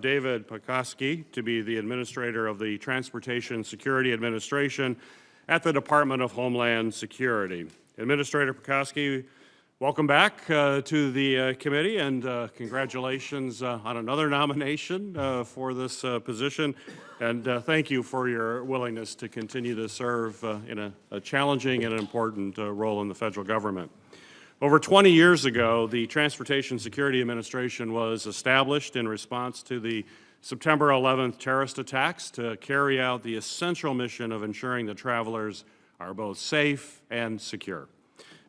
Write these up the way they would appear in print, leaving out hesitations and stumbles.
David Pekoski to be the Administrator of the Transportation Security Administration at the Department of Homeland Security. Administrator Pekoski, welcome back to the committee, and congratulations on another nomination for this position. And thank you for your willingness to continue to serve in a challenging and important role in the federal government. Over 20 years ago, the Transportation Security Administration was established in response to the September 11th terrorist attacks to carry out the essential mission of ensuring that travelers are both safe and secure.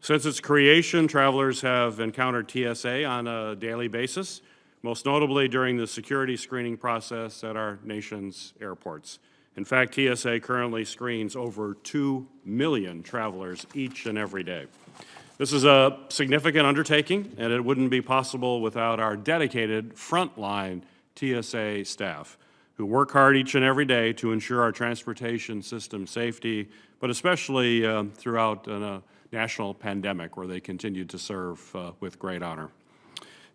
Since its creation, travelers have encountered TSA on a daily basis, most notably during the security screening process at our nation's airports. In fact, TSA currently screens over 2 million travelers each and every day. This is a significant undertaking, and it wouldn't be possible without our dedicated frontline TSA staff who work hard each and every day to ensure our transportation system safety, but especially throughout a national pandemic where they continue to serve with great honor.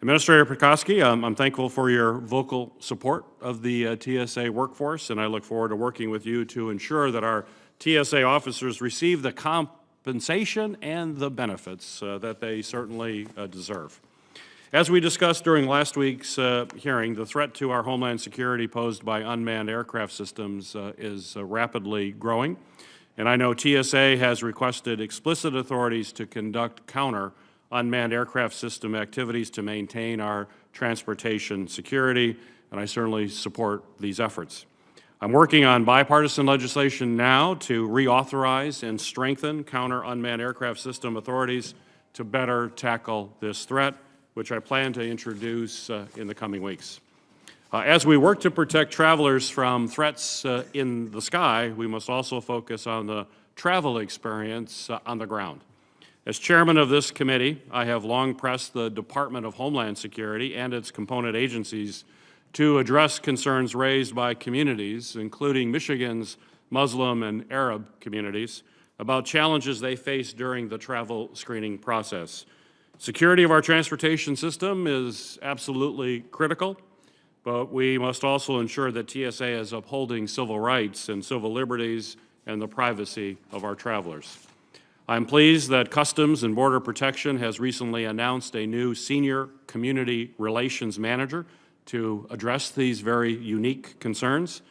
Administrator Pekoski, I'm thankful for your vocal support of the TSA workforce, and I look forward to working with you to ensure that our TSA officers receive the compensation and the benefits that they certainly deserve. As we discussed during last week's hearing, the threat to our homeland security posed by unmanned aircraft systems is rapidly growing, and I know TSA has requested explicit authorities to conduct counter unmanned aircraft system activities to maintain our transportation security, and I certainly support these efforts. I'm working on bipartisan legislation now to reauthorize and strengthen counter unmanned aircraft system authorities to better tackle this threat, which I plan to introduce in the coming weeks. As we work to protect travelers from threats in the sky, we must also focus on the travel experience on the ground. As chairman of this committee, I have long pressed the Department of Homeland Security and its component agencies to address concerns raised by communities, including Michigan's Muslim and Arab communities, about challenges they face during the travel screening process. Security of our transportation system is absolutely critical, but we must also ensure that TSA is upholding civil rights and civil liberties and the privacy of our travelers. I'm pleased that Customs and Border Protection has recently announced a new senior community relations manager to address these very unique concerns,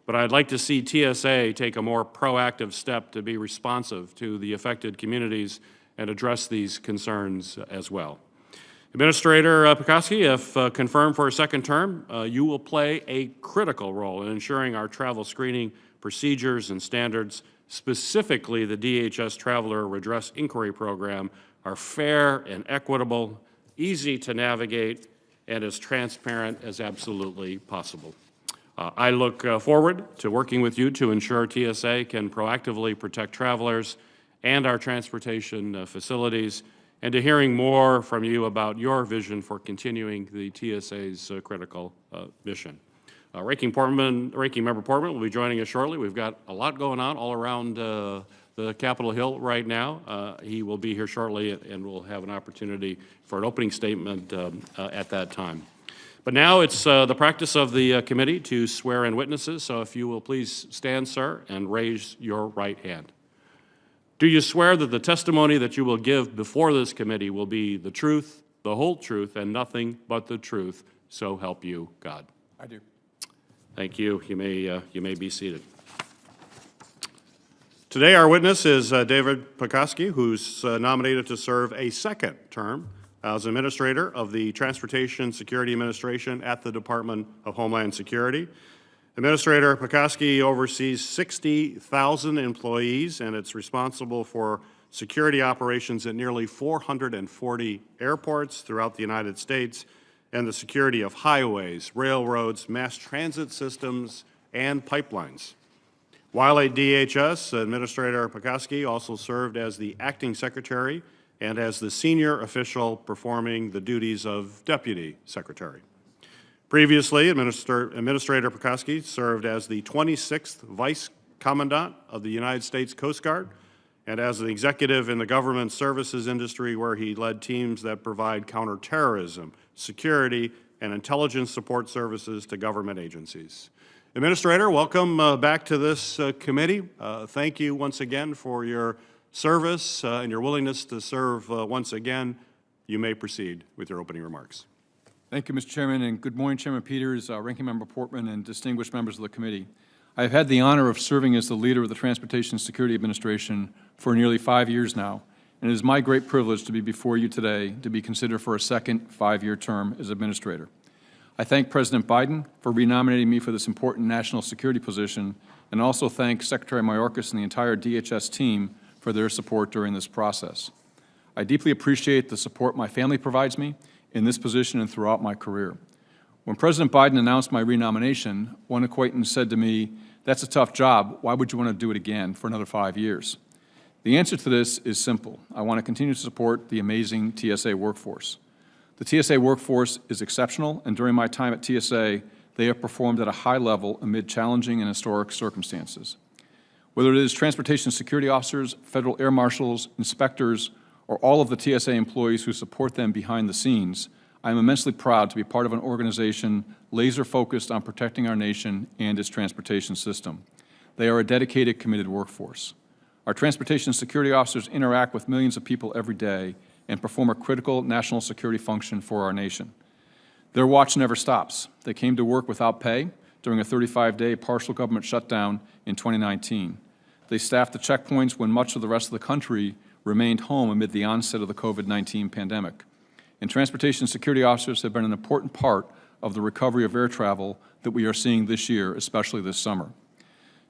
but I'd like to see TSA take a more proactive step to be responsive to the affected communities and address these concerns as well. Administrator Pekoski, if confirmed for a second term, you will play a critical role in ensuring our travel screening procedures and standards, specifically the DHS Traveler Redress Inquiry Program, are fair and equitable, easy to navigate, and as transparent as absolutely possible. I look forward to working with you to ensure TSA can proactively protect travelers and our transportation facilities, and to hearing more from you about your vision for continuing the TSA's critical mission. Ranking Member Portman will be joining us shortly. We've got a lot going on all around the Capitol Hill right now. He will be here shortly, and we'll have an opportunity for an opening statement at that time. But now it's the practice of the committee to swear in witnesses, so if you will please stand, sir, and raise your right hand. Do you swear that the testimony that you will give before this committee will be the truth, the whole truth, and nothing but the truth, so help you God? I do. Thank you. You may be seated. Today, our witness is David Pekoski, who's nominated to serve a second term as Administrator of the Transportation Security Administration at the Department of Homeland Security. Administrator Pekoski oversees 60,000 employees, and it's responsible for security operations at nearly 440 airports throughout the United States, and the security of highways, railroads, mass transit systems, and pipelines. While at DHS, Administrator Pekoski also served as the acting secretary and as the senior official performing the duties of deputy secretary. Previously, Administrator Pekoski served as the 26th Vice Commandant of the United States Coast Guard and as an executive in the government services industry, where he led teams that provide counterterrorism, security, and intelligence support services to government agencies. Administrator, welcome back to this committee. Thank you once again for your service and your willingness to serve once again. You may proceed with your opening remarks. Thank you, Mr. Chairman, and good morning, Chairman Peters, Ranking Member Portman, and distinguished members of the committee. I have had the honor of serving as the leader of the Transportation Security Administration for nearly 5 years now, and it is my great privilege to be before you today to be considered for a second 5-year term as Administrator. I thank President Biden for renominating me for this important national security position, and also thank Secretary Mayorkas and the entire DHS team for their support during this process. I deeply appreciate the support my family provides me in this position and throughout my career. When President Biden announced my renomination, one acquaintance said to me, "That's a tough job. Why would you want to do it again for another 5 years?" The answer to this is simple. I want to continue to support the amazing TSA workforce. The TSA workforce is exceptional, and during my time at TSA, they have performed at a high level amid challenging and historic circumstances. Whether it is transportation security officers, federal air marshals, inspectors, or all of the TSA employees who support them behind the scenes, I am immensely proud to be part of an organization laser-focused on protecting our nation and its transportation system. They are a dedicated, committed workforce. Our transportation security officers interact with millions of people every day and perform a critical national security function for our nation. Their watch never stops. They came to work without pay during a 35-day partial government shutdown in 2019. They staffed the checkpoints when much of the rest of the country remained home amid the onset of the COVID-19 pandemic. And transportation security officers have been an important part of the recovery of air travel that we are seeing this year, especially this summer.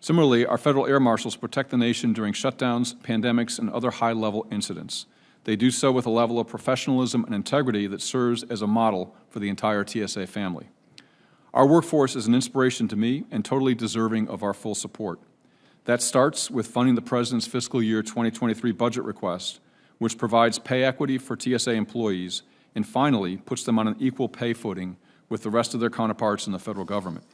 Similarly, our federal air marshals protect the nation during shutdowns, pandemics, and other high-level incidents. They do so with a level of professionalism and integrity that serves as a model for the entire TSA family. Our workforce is an inspiration to me and totally deserving of our full support. That starts with funding the President's fiscal year 2023 budget request, which provides pay equity for TSA employees and finally puts them on an equal pay footing with the rest of their counterparts in the federal government.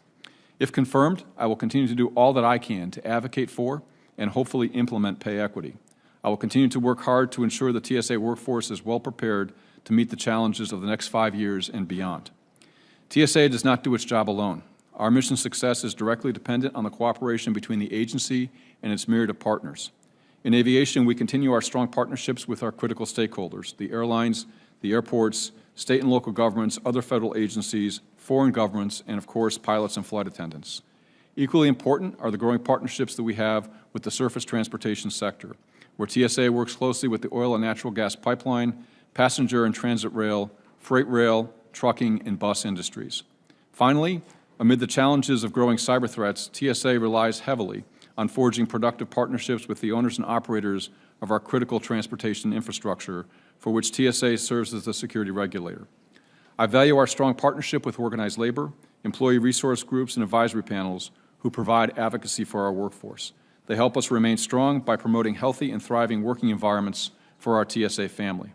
If confirmed, I will continue to do all that I can to advocate for and hopefully implement pay equity. I will continue to work hard to ensure the TSA workforce is well prepared to meet the challenges of the next 5 years and beyond. TSA does not do its job alone. Our mission success is directly dependent on the cooperation between the agency and its myriad of partners. In aviation, we continue our strong partnerships with our critical stakeholders, the airlines, the airports, state and local governments, other federal agencies, foreign governments, and of course, pilots and flight attendants. Equally important are the growing partnerships that we have with the surface transportation sector, where TSA works closely with the oil and natural gas pipeline, passenger and transit rail, freight rail, trucking, and bus industries. Finally, amid the challenges of growing cyber threats, TSA relies heavily on forging productive partnerships with the owners and operators of our critical transportation infrastructure, for which TSA serves as the security regulator. I value our strong partnership with organized labor, employee resource groups, and advisory panels who provide advocacy for our workforce. They help us remain strong by promoting healthy and thriving working environments for our TSA family.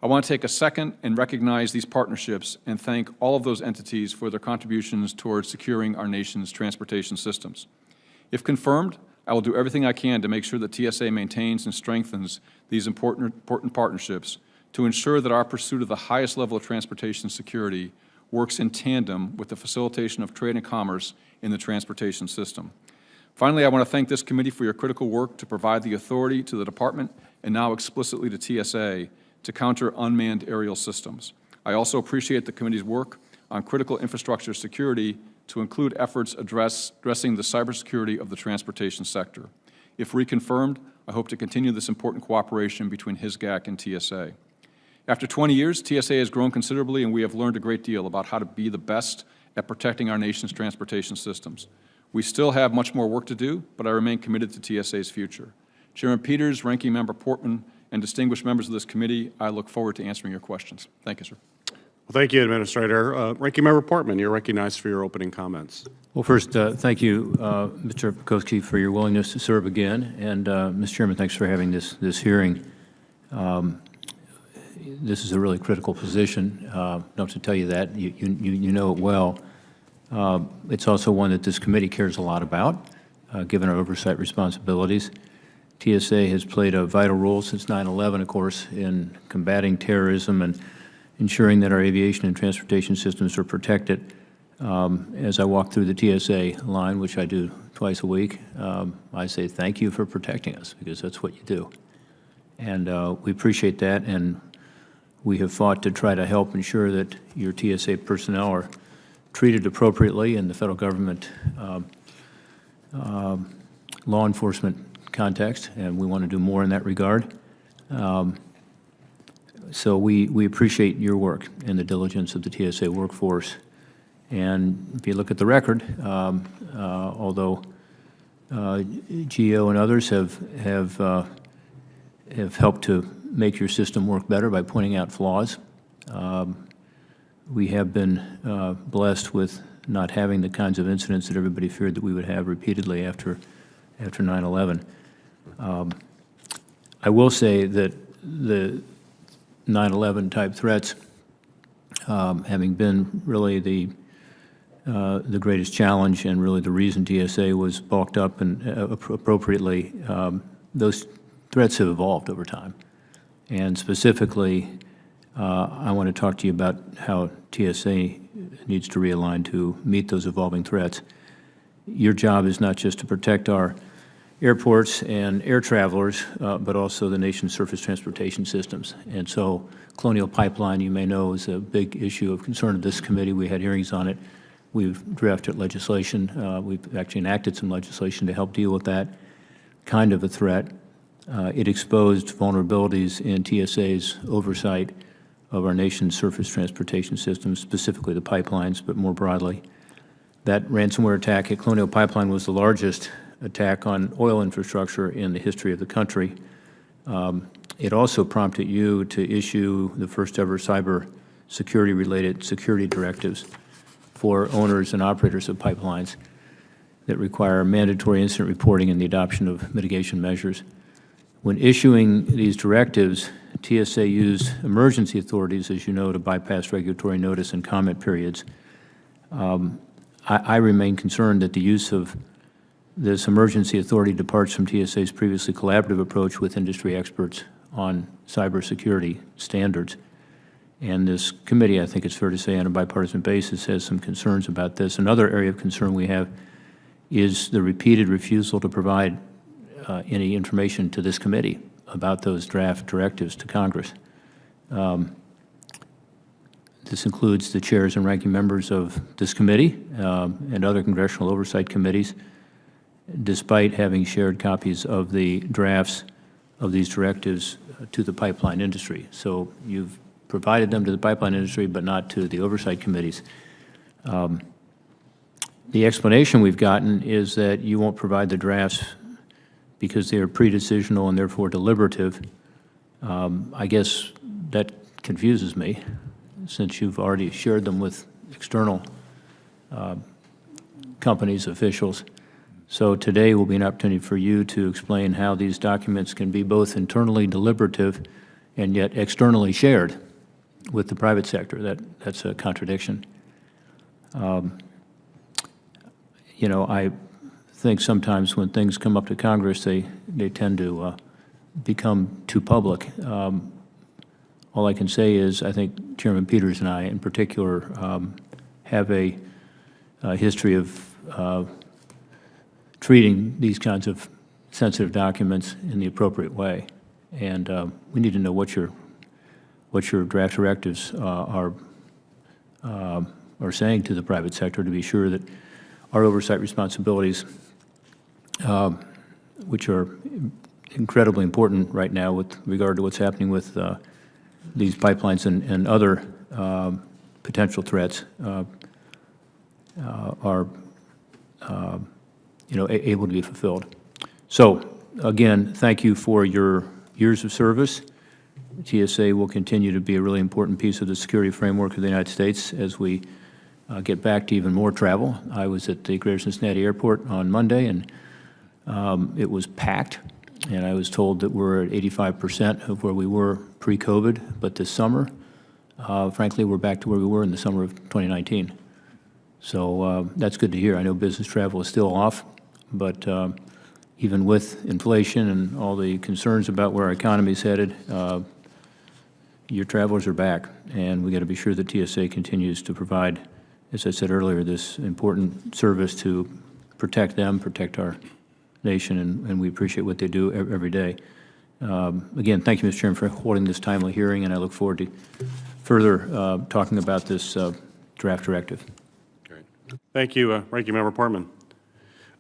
I want to take a second and recognize these partnerships and thank all of those entities for their contributions towards securing our nation's transportation systems. If confirmed, I will do everything I can to make sure that TSA maintains and strengthens these important partnerships to ensure that our pursuit of the highest level of transportation security works in tandem with the facilitation of trade and commerce in the transportation system. Finally, I want to thank this committee for your critical work to provide the authority to the Department and now explicitly to TSA to counter unmanned aerial systems. I also appreciate the committee's work on critical infrastructure security to include efforts addressing the cybersecurity of the transportation sector. If reconfirmed, I hope to continue this important cooperation between HISGAC and TSA. After 20 years, TSA has grown considerably, and we have learned a great deal about how to be the best at protecting our nation's transportation systems. We still have much more work to do, but I remain committed to TSA's future. Chairman Peters, Ranking Member Portman, and distinguished members of this committee, I look forward to answering your questions. Thank you, sir. Well, thank you, Administrator. Ranking Member Portman, you're recognized for your opening comments. Well, first, thank you, Mr. Pikoski, for your willingness to serve again. And, Mr. Chairman, thanks for having this hearing. This is a really critical position. Don't have to tell you that. You know it well. It's also one that this committee cares a lot about, given our oversight responsibilities. TSA has played a vital role since 9/11, of course, in combating terrorism and ensuring that our aviation and transportation systems are protected. As I walk through the TSA line, which I do twice a week, I say thank you for protecting us, because that's what you do. And we appreciate that, and we have fought to try to help ensure that your TSA personnel are treated appropriately in the federal government law enforcement context, and we want to do more in that regard. So we appreciate your work and the diligence of the TSA workforce. And if you look at the record, although GEO and others have helped to make your system work better by pointing out flaws, we have been blessed with not having the kinds of incidents that everybody feared that we would have repeatedly after 9/11. I will say that the 9/11 type threats, having been really the greatest challenge and really the reason TSA was bulked up and appropriately, those threats have evolved over time. And specifically, I want to talk to you about how TSA needs to realign to meet those evolving threats. Your job is not just to protect our airports and air travelers, but also the nation's surface transportation systems. And so Colonial Pipeline, you may know, is a big issue of concern of this committee. We had hearings on it. We've drafted legislation. We've actually enacted some legislation to help deal with that kind of a threat. It exposed vulnerabilities in TSA's oversight of our nation's surface transportation systems, specifically the pipelines, but more broadly. That ransomware attack at Colonial Pipeline was the largest attack on oil infrastructure in the history of the country. It also prompted you to issue the first ever cyber security-related security directives for owners and operators of pipelines that require mandatory incident reporting and the adoption of mitigation measures. When issuing these directives, TSA used emergency authorities, as you know, to bypass regulatory notice and comment periods. I remain concerned that the use of this emergency authority departs from TSA's previously collaborative approach with industry experts on cybersecurity standards. And this committee, I think it's fair to say, on a bipartisan basis, has some concerns about this. Another area of concern we have is the repeated refusal to provide any information to this committee about those draft directives to Congress. This includes the chairs and ranking members of this committee and other congressional oversight committees, despite having shared copies of the drafts of these directives to the pipeline industry. So you've provided them to the pipeline industry, but not to the oversight committees. The explanation we've gotten is that you won't provide the drafts because they are pre-decisional and therefore deliberative. I guess that confuses me, since you've already shared them with external companies, officials. So today will be an opportunity for you to explain how these documents can be both internally deliberative and yet externally shared with the private sector. That's a contradiction. You know, I think sometimes when things come up to Congress, they tend to become too public. All I can say is I think Chairman Peters and I, in particular, have a history of treating these kinds of sensitive documents in the appropriate way. And we need to know what your draft directives are saying to the private sector to be sure that our oversight responsibilities, which are incredibly important right now with regard to what's happening with these pipelines and other potential threats, are able to be fulfilled. So again, thank you for your years of service. TSA will continue to be a really important piece of the security framework of the United States as we get back to even more travel. I was at the Greater Cincinnati Airport on Monday, and it was packed, and I was told that we're at 85% of where we were pre-COVID, but this summer, frankly, we're back to where we were in the summer of 2019. So that's good to hear. I know business travel is still off, but even with inflation and all the concerns about where our economy is headed, your travelers are back, and we got to be sure that TSA continues to provide, as I said earlier, this important service to protect them, protect our nation, and we appreciate what they do every day. Again, thank you, Mr. Chairman, for holding this timely hearing, and I look forward to further talking about this draft directive. Great. Thank you, Ranking Member Portman.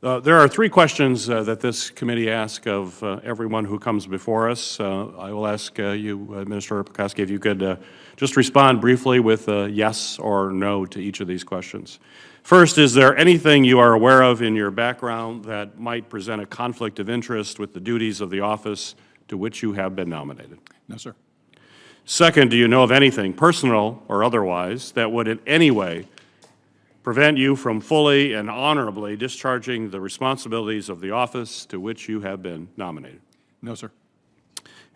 There are three questions that this committee asks of everyone who comes before us. I will ask you, Administrator Pekoski, if you could just respond briefly with yes or no to each of these questions. First, is there anything you are aware of in your background that might present a conflict of interest with the duties of the office to which you have been nominated? No, sir. Second, do you know of anything, personal or otherwise, that would in any way prevent you from fully and honorably discharging the responsibilities of the office to which you have been nominated? No, sir.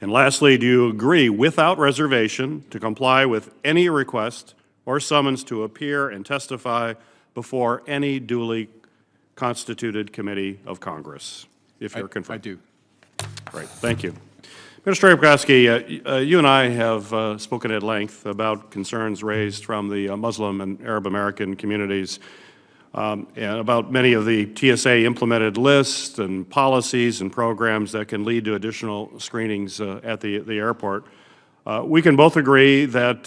And lastly, do you agree without reservation to comply with any request or summons to appear and testify before any duly constituted committee of Congress, if you're confirmed? I do. Great, thank you. Administrator Pekoski, you and I have spoken at length about concerns raised from the Muslim and Arab American communities and about many of the TSA implemented lists and policies and programs that can lead to additional screenings at the airport. We can both agree that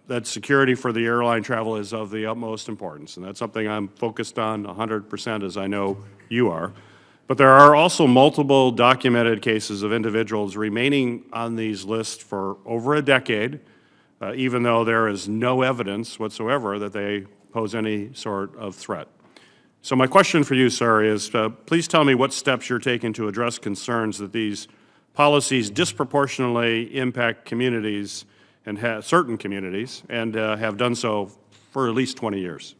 that security for the airline travel is of the utmost importance, and that's something I'm focused on 100%, as I know you are. But there are also multiple documented cases of individuals remaining on these lists for over a decade, even though there is no evidence whatsoever that they pose any sort of threat. So my question for you, sir, is please tell me what steps you're taking to address concerns that these policies disproportionately impact communities and certain communities and have done so for at least 20 years.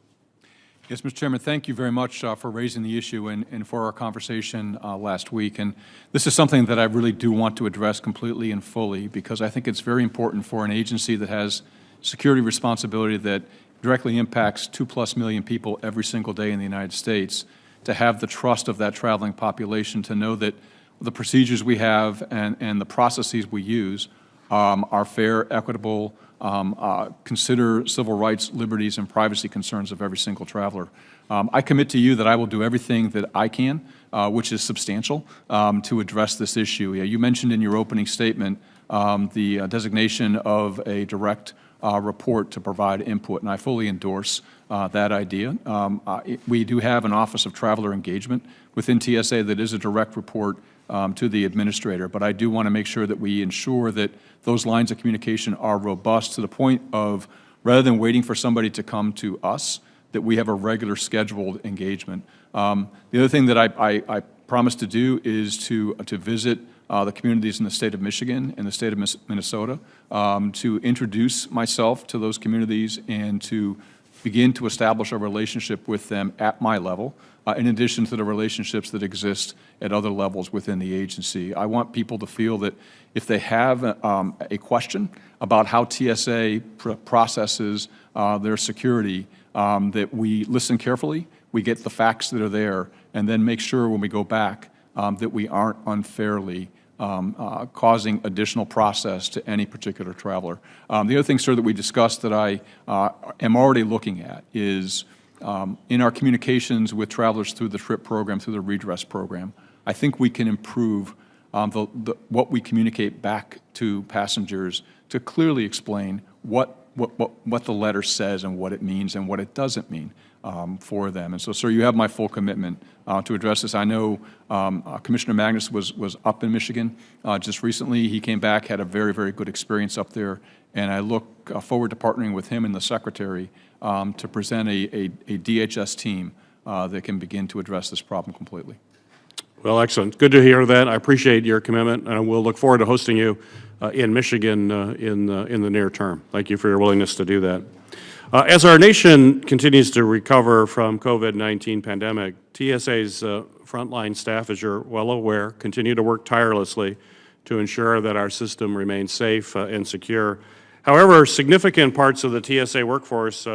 Yes, Mr. Chairman, thank you very much for raising the issue and for our conversation last week. And this is something that I really do want to address completely and fully, because I think it's very important for an agency that has security responsibility that directly impacts 2+ million people every single day in the United States to have the trust of that traveling population, to know that the procedures we have and the processes we use are fair, equitable, consider civil rights, liberties, and privacy concerns of every single traveler. I commit to you that I will do everything that I can, which is substantial, to address this issue. Yeah, you mentioned in your opening statement the designation of a direct report to provide input, and I fully endorse that idea. We do have an Office of Traveler Engagement within TSA that is a direct report to the administrator, but I do want to make sure that we ensure that those lines of communication are robust to the point of, rather than waiting for somebody to come to us, that we have a regular scheduled engagement. The other thing that I promise to do is to visit the communities in the state of Michigan and the state of Minnesota, to introduce myself to those communities and to begin to establish a relationship with them at my level, in addition to the relationships that exist at other levels within the agency. I want people to feel that if they have a question about how TSA processes their security, that we listen carefully, we get the facts that are there, and then make sure when we go back that we aren't unfairly causing additional process to any particular traveler. The other thing, sir, that we discussed that I am already looking at is in our communications with travelers through the TRIP program, through the redress program, I think we can improve what we communicate back to passengers to clearly explain what the letter says and what it means and what it doesn't mean for them. And so, sir, you have my full commitment to address this. I know Commissioner Magnus was up in Michigan just recently. He came back, had a very, very good experience up there, and I look forward to partnering with him and the Secretary to present a DHS team that can begin to address this problem completely. Well, excellent. Good to hear that. I appreciate your commitment, and we'll look forward to hosting you in Michigan in the near term. Thank you for your willingness to do that. As our nation continues to recover from COVID-19 pandemic, TSA's frontline staff, as you're well aware, continue to work tirelessly to ensure that our system remains safe and secure. However, significant parts of the TSA workforce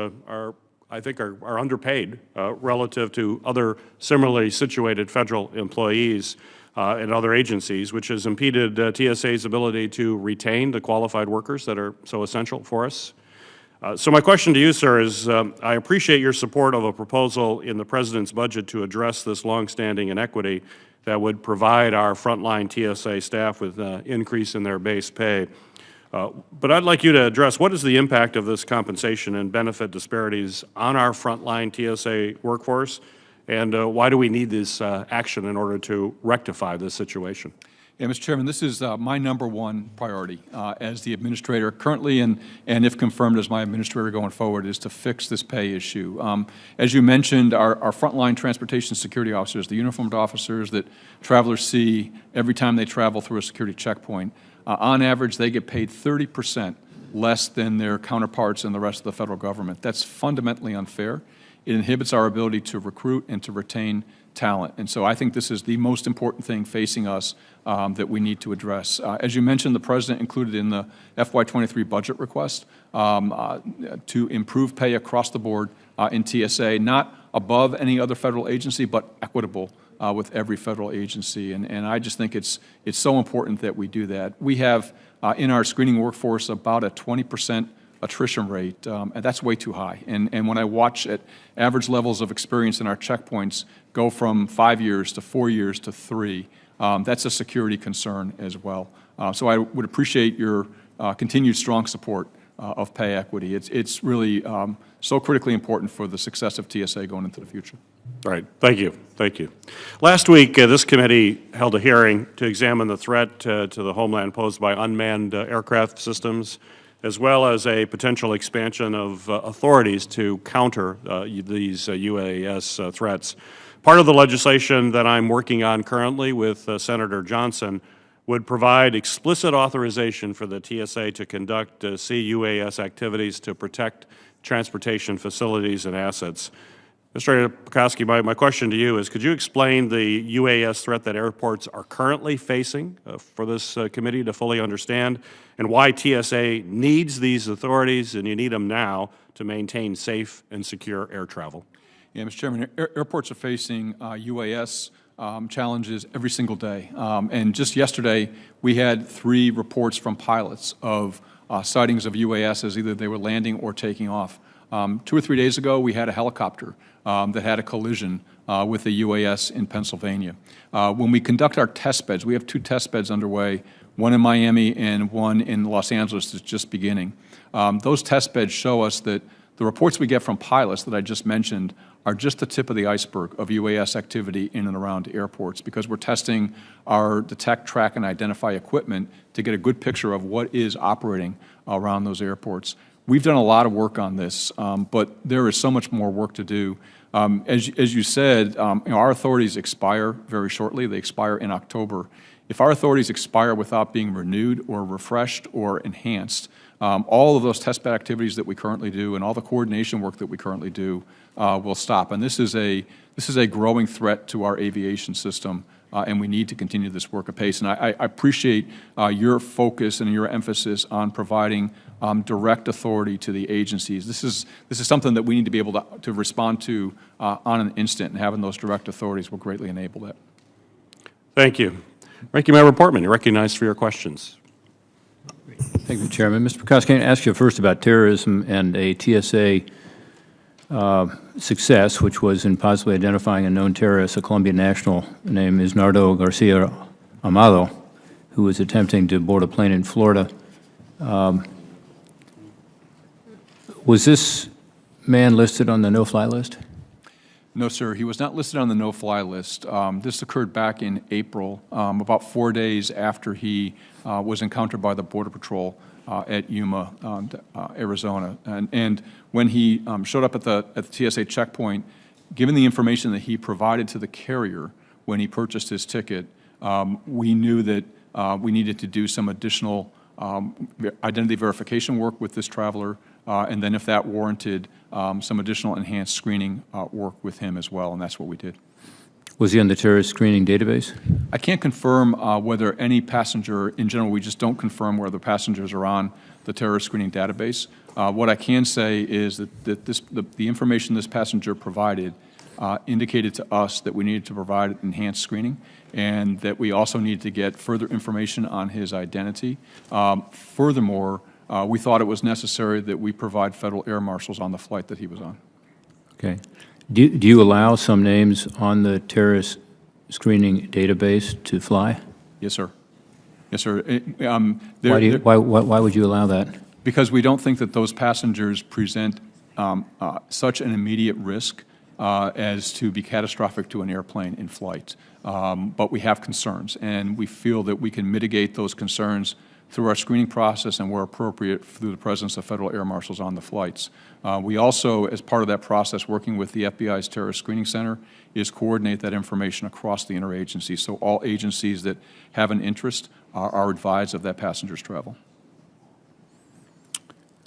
I think are underpaid relative to other similarly situated federal employees. and other agencies, which has impeded TSA's ability to retain the qualified workers that are so essential for us. So my question to you, sir, is I appreciate your support of a proposal in the President's budget to address this longstanding inequity that would provide our frontline TSA staff with an increase in their base pay. But I'd like you to address what is the impact of this compensation and benefit disparities on our frontline TSA workforce, and why do we need this action in order to rectify this situation? Yeah, Mr. Chairman, this is my #1 priority as the administrator currently, and if confirmed as my administrator going forward, is to fix this pay issue. As you mentioned, our frontline transportation security officers, the uniformed officers that travelers see every time they travel through a security checkpoint, on average, they get paid 30% less than their counterparts in the rest of the federal government. That's fundamentally unfair. It inhibits our ability to recruit and to retain talent. And so I think this is the most important thing facing us that we need to address. As you mentioned, the President included in the FY23 budget request to improve pay across the board in TSA, not above any other federal agency, but equitable with every federal agency. And I just think it's so important that we do that. We have in our screening workforce about a 20% attrition rate, and that's way too high. And when I watch at average levels of experience in our checkpoints go from 5 years to 4 years to 3, that's a security concern as well. So I would appreciate your continued strong support of pay equity. It's really so critically important for the success of TSA going into the future. All right. Thank you. Thank you. Last week, this committee held a hearing to examine the threat to the Homeland posed by unmanned aircraft systems, as well as a potential expansion of authorities to counter these UAS threats. Part of the legislation that I'm working on currently with Senator Johnson would provide explicit authorization for the TSA to conduct CUAS activities to protect transportation facilities and assets. Mr. Pekoski, my question to you is, could you explain the UAS threat that airports are currently facing for this committee to fully understand, and why TSA needs these authorities, and you need them now, to maintain safe and secure air travel? Yeah, Mr. Chairman, airports are facing UAS challenges every single day. And just yesterday, we had 3 reports from pilots of sightings of UAS as either they were landing or taking off. 2 or 3 days ago, we had a helicopter that had a collision with a UAS in Pennsylvania. When we conduct our test beds, we have 2 test beds underway, one in Miami and one in Los Angeles that's just beginning. Those test beds show us that the reports we get from pilots that I just mentioned are just the tip of the iceberg of UAS activity in and around airports, because we're testing our detect, track, and identify equipment to get a good picture of what is operating around those airports. We've done a lot of work on this, but there is so much more work to do. As you said, our authorities expire very shortly. They expire in October. If our authorities expire without being renewed or refreshed or enhanced, all of those test bed activities that we currently do and all the coordination work that we currently do will stop. And this is a growing threat to our aviation system, and we need to continue this work apace. And I appreciate your focus and your emphasis on providing direct authority to the agencies. This is something that we need to be able to respond to on an instant, and having those direct authorities will greatly enable that. Thank you. Ranking Member Portman, you're recognized for your questions. Thank you, Chairman. Mr. Pekoski, can I ask you first about terrorism and a TSA success, which was in possibly identifying a known terrorist, a Colombian national named Isnardo Garcia Amado, who was attempting to board a plane in Florida. Was this man listed on the no-fly list? No, sir. He was not listed on the no-fly list. This occurred back in April, about 4 days after he was encountered by the Border Patrol at Yuma, Arizona. And when he showed up at the TSA checkpoint, given the information that he provided to the carrier when he purchased his ticket, we knew that we needed to do some additional identity verification work with this traveler, and then if that warranted, some additional enhanced screening work with him as well, and that's what we did. Was he on the terrorist screening database? I can't confirm whether any passenger, in general, we just don't confirm whether passengers are on the terrorist screening database. What I can say is that the information this passenger provided indicated to us that we needed to provide enhanced screening and that we also needed to get further information on his identity. Furthermore, we thought it was necessary that we provide federal air marshals on the flight that he was on. Okay. Do you allow some names on the terrorist screening database to fly? Yes, sir. Yes, sir. Why would you allow that? Because we don't think that those passengers present such an immediate risk as to be catastrophic to an airplane in flight. But we have concerns, and we feel that we can mitigate those concerns through our screening process and, where appropriate, through the presence of federal air marshals on the flights. We also, as part of that process, working with the FBI's Terrorist Screening Center, is coordinate that information across the interagency. So all agencies that have an interest are advised of that passenger's travel.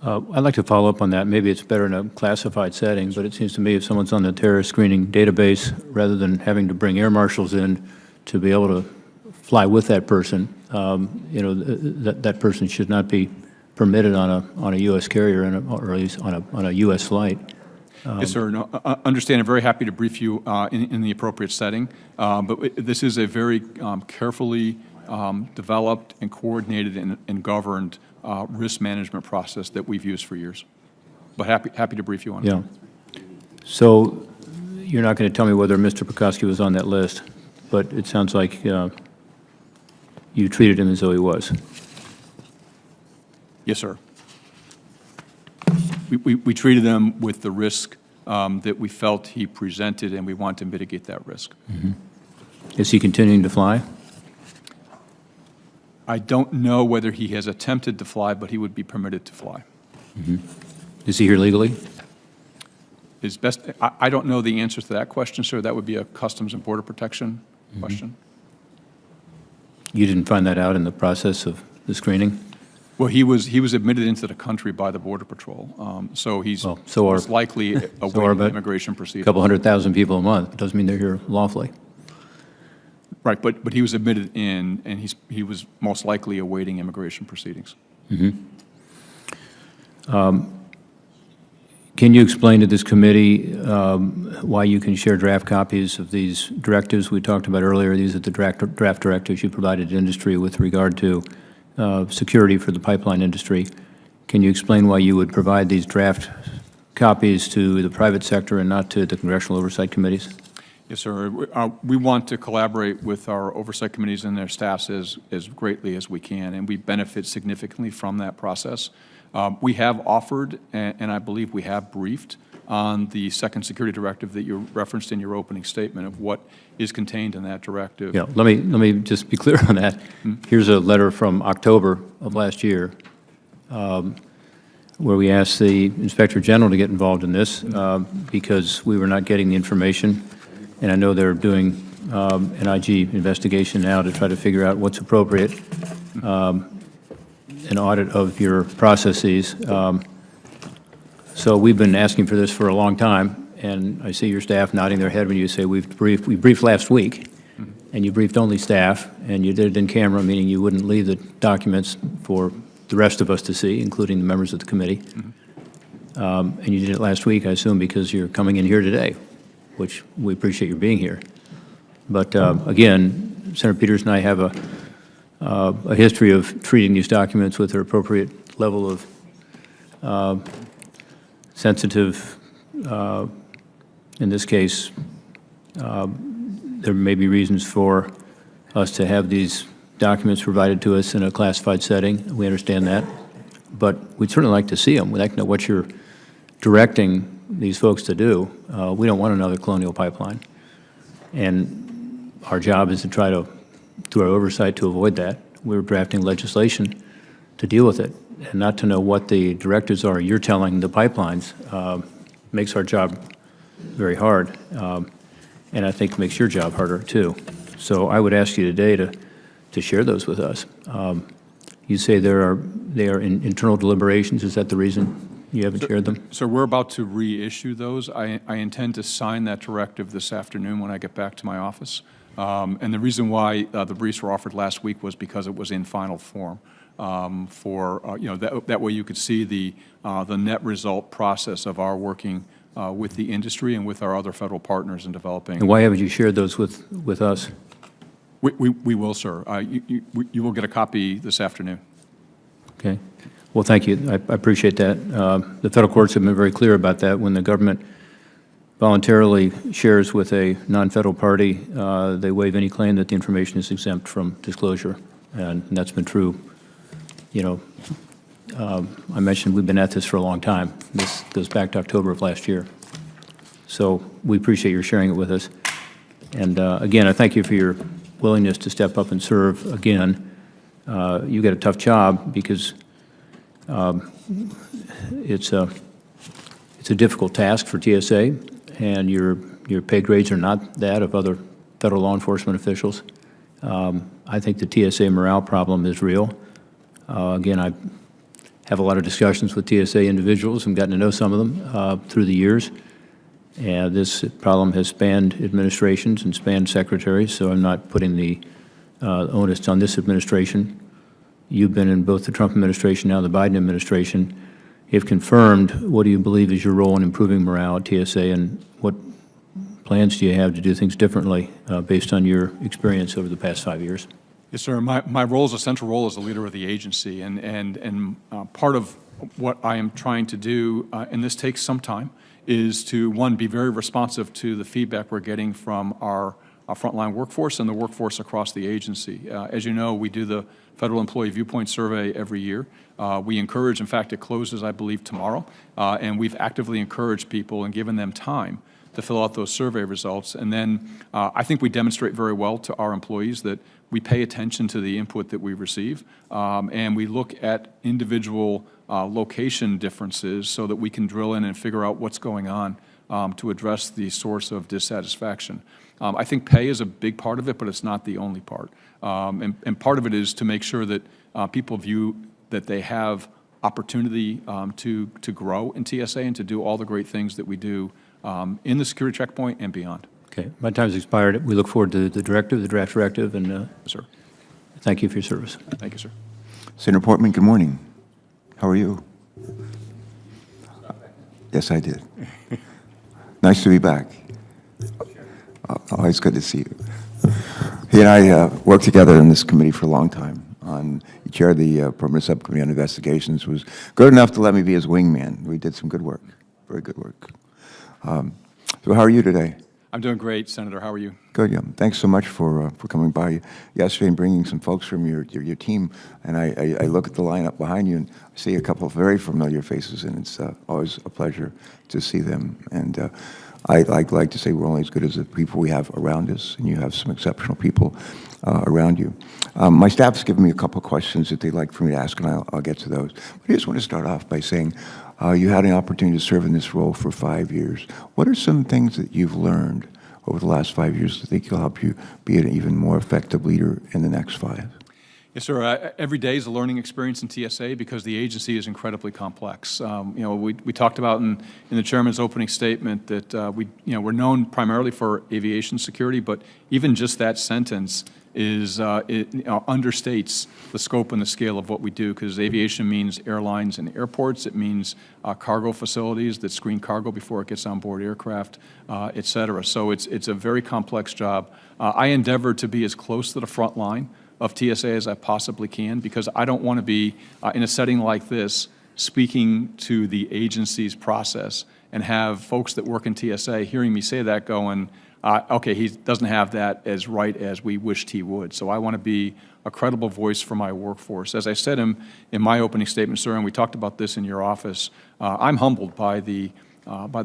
I'd like to follow up on that. Maybe it's better in a classified setting, but it seems to me if someone's on the terrorist screening database, rather than having to bring air marshals in to be able to fly with that person, you know, that person should not be permitted on a U.S. carrier or at least on a U.S. flight. Yes, sir. No, understand. I'm very happy to brief you in the appropriate setting. But this is a very carefully developed and coordinated and governed risk management process that we've used for years. But happy to brief you on it. Yeah. So you're not going to tell me whether Mr. Pekoski was on that list, but it sounds like you treated him as though he was. Yes, sir. We treated him with the risk that we felt he presented, and we want to mitigate that risk. Mm-hmm. Is he continuing to fly? I don't know whether he has attempted to fly, but he would be permitted to fly. Mm-hmm. Is he here legally? I don't know the answer to that question, sir. That would be a Customs and Border Protection question. You didn't find that out in the process of the screening? Well, he was admitted into the country by the Border Patrol, so he's most likely awaiting immigration proceedings. A couple 100,000 people a month. It doesn't mean they're here lawfully. Right, but he was admitted in, and he was most likely awaiting immigration proceedings. Mm-hmm. Can you explain to this committee why you can share draft copies of these directives we talked about earlier? These are the draft directives you provided to industry with regard to security for the pipeline industry. Can you explain why you would provide these draft copies to the private sector and not to the congressional oversight committees? Yes, sir. We want to collaborate with our oversight committees and their staffs as greatly as we can, and we benefit significantly from that process. We have offered, and I believe we have briefed on the second security directive that you referenced in your opening statement of what is contained in that directive. Yeah, let me just be clear on that. Here's a letter from October of last year where we asked the Inspector General to get involved in this because we were not getting the information. And I know they're doing an IG investigation now to try to figure out what's appropriate, an audit of your processes. So we've been asking for this for a long time, and I see your staff nodding their head when you say we briefed last week, and you briefed only staff, and you did it in camera, meaning you wouldn't leave the documents for the rest of us to see, including the members of the committee. And you did it last week, I assume, because you're coming in here today, which we appreciate your being here. But again, Senator Peters and I have a history of treating these documents with their appropriate level of sensitive, in this case, there may be reasons for us to have these documents provided to us in a classified setting. We understand that. But we'd certainly like to see them. We'd like to know what you're directing these folks to do. We don't want another Colonial Pipeline. And our job is to try to, through our oversight, to avoid that. We're drafting legislation to deal with it. And not to know what the directives are you're telling the pipelines makes our job very hard. And I think makes your job harder, too. So I would ask you today to share those with us. You say they are in internal deliberations. Is that the reason you haven't shared them? So we're about to reissue those. I intend to sign that directive this afternoon when I get back to my office. And the reason why the briefs were offered last week was because it was in final form. That way you could see the net result process of our working with the industry and with our other federal partners in developing. And why haven't you shared those with us? We will, sir. You will get a copy this afternoon. Okay. Well, thank you. I appreciate that. The federal courts have been very clear about that. When the government voluntarily shares with a non-federal party, they waive any claim that the information is exempt from disclosure, and that's been true. You know, I mentioned we've been at this for a long time. This goes back to October of last year. So we appreciate your sharing it with us. And again, I thank you for your willingness to step up and serve again. You got a tough job because it's a difficult task for TSA, and your pay grades are not that of other federal law enforcement officials. I think the TSA morale problem is real. Again, I have a lot of discussions with TSA individuals and gotten to know some of them through the years. And this problem has spanned administrations and spanned secretaries, so I'm not putting the onus on this administration. You've been in both the Trump administration, now the Biden administration. If confirmed, what do you believe is your role in improving morale at TSA, and what plans do you have to do things differently based on your experience over the past 5 years? Yes, sir. My role is a central role as the leader of the agency, and part of what I am trying to do, and this takes some time, is to, one, be very responsive to the feedback we're getting from our frontline workforce and the workforce across the agency. As you know, we do the Federal Employee Viewpoint Survey every year. We encourage, in fact, it closes, I believe, tomorrow, and we've actively encouraged people and given them time to fill out those survey results. And then I think we demonstrate very well to our employees that we pay attention to the input that we receive, and we look at individual location differences so that we can drill in and figure out what's going on to address the source of dissatisfaction. I think pay is a big part of it, but it's not the only part. And part of it is to make sure that people view that they have opportunity to grow in TSA and to do all the great things that we do in the security checkpoint and beyond. Okay, my time's expired. We look forward to the directive, the draft directive, and Yes, sir. thank you for your service. Thank you, sir. Senator Portman, good morning. How are you? Yes, I did. Nice to be back. Always good to see you. He and I worked together in this committee for a long time. He chaired the Permanent Subcommittee on Investigations, was good enough to let me be his wingman. We did some good work, very good work. So how are you today? I'm doing great, Senator. How are you? Good, yeah. Thanks so much for coming by yesterday and bringing some folks from your team. And I look at the lineup behind you and see a couple of very familiar faces, and it's always a pleasure to see them. And I like to say we're only as good as the people we have around us, and you have some exceptional people around you. My staff's given me a couple of questions that they'd like for me to ask, and I'll get to those. But I just want to start off by saying you had an opportunity to serve in this role for 5 years. What are some things that you've learned over the last 5 years that think will help you be an even more effective leader in the next 5? Yes, sir. Every day is a learning experience in TSA because the agency is incredibly complex. You know, we talked about in the chairman's opening statement that we're known primarily for aviation security, but even just that sentence understates the scope and the scale of what we do, because aviation means airlines and airports. It means cargo facilities that screen cargo before it gets on board aircraft, et cetera. So it's a very complex job. I endeavor to be as close to the front line of TSA as I possibly can, because I don't want to be in a setting like this speaking to the agency's process and have folks that work in TSA hearing me say that going, okay, he doesn't have that as right as we wished he would. So I want to be a credible voice for my workforce. As I said in my opening statement, sir, and we talked about this in your office, I'm humbled by the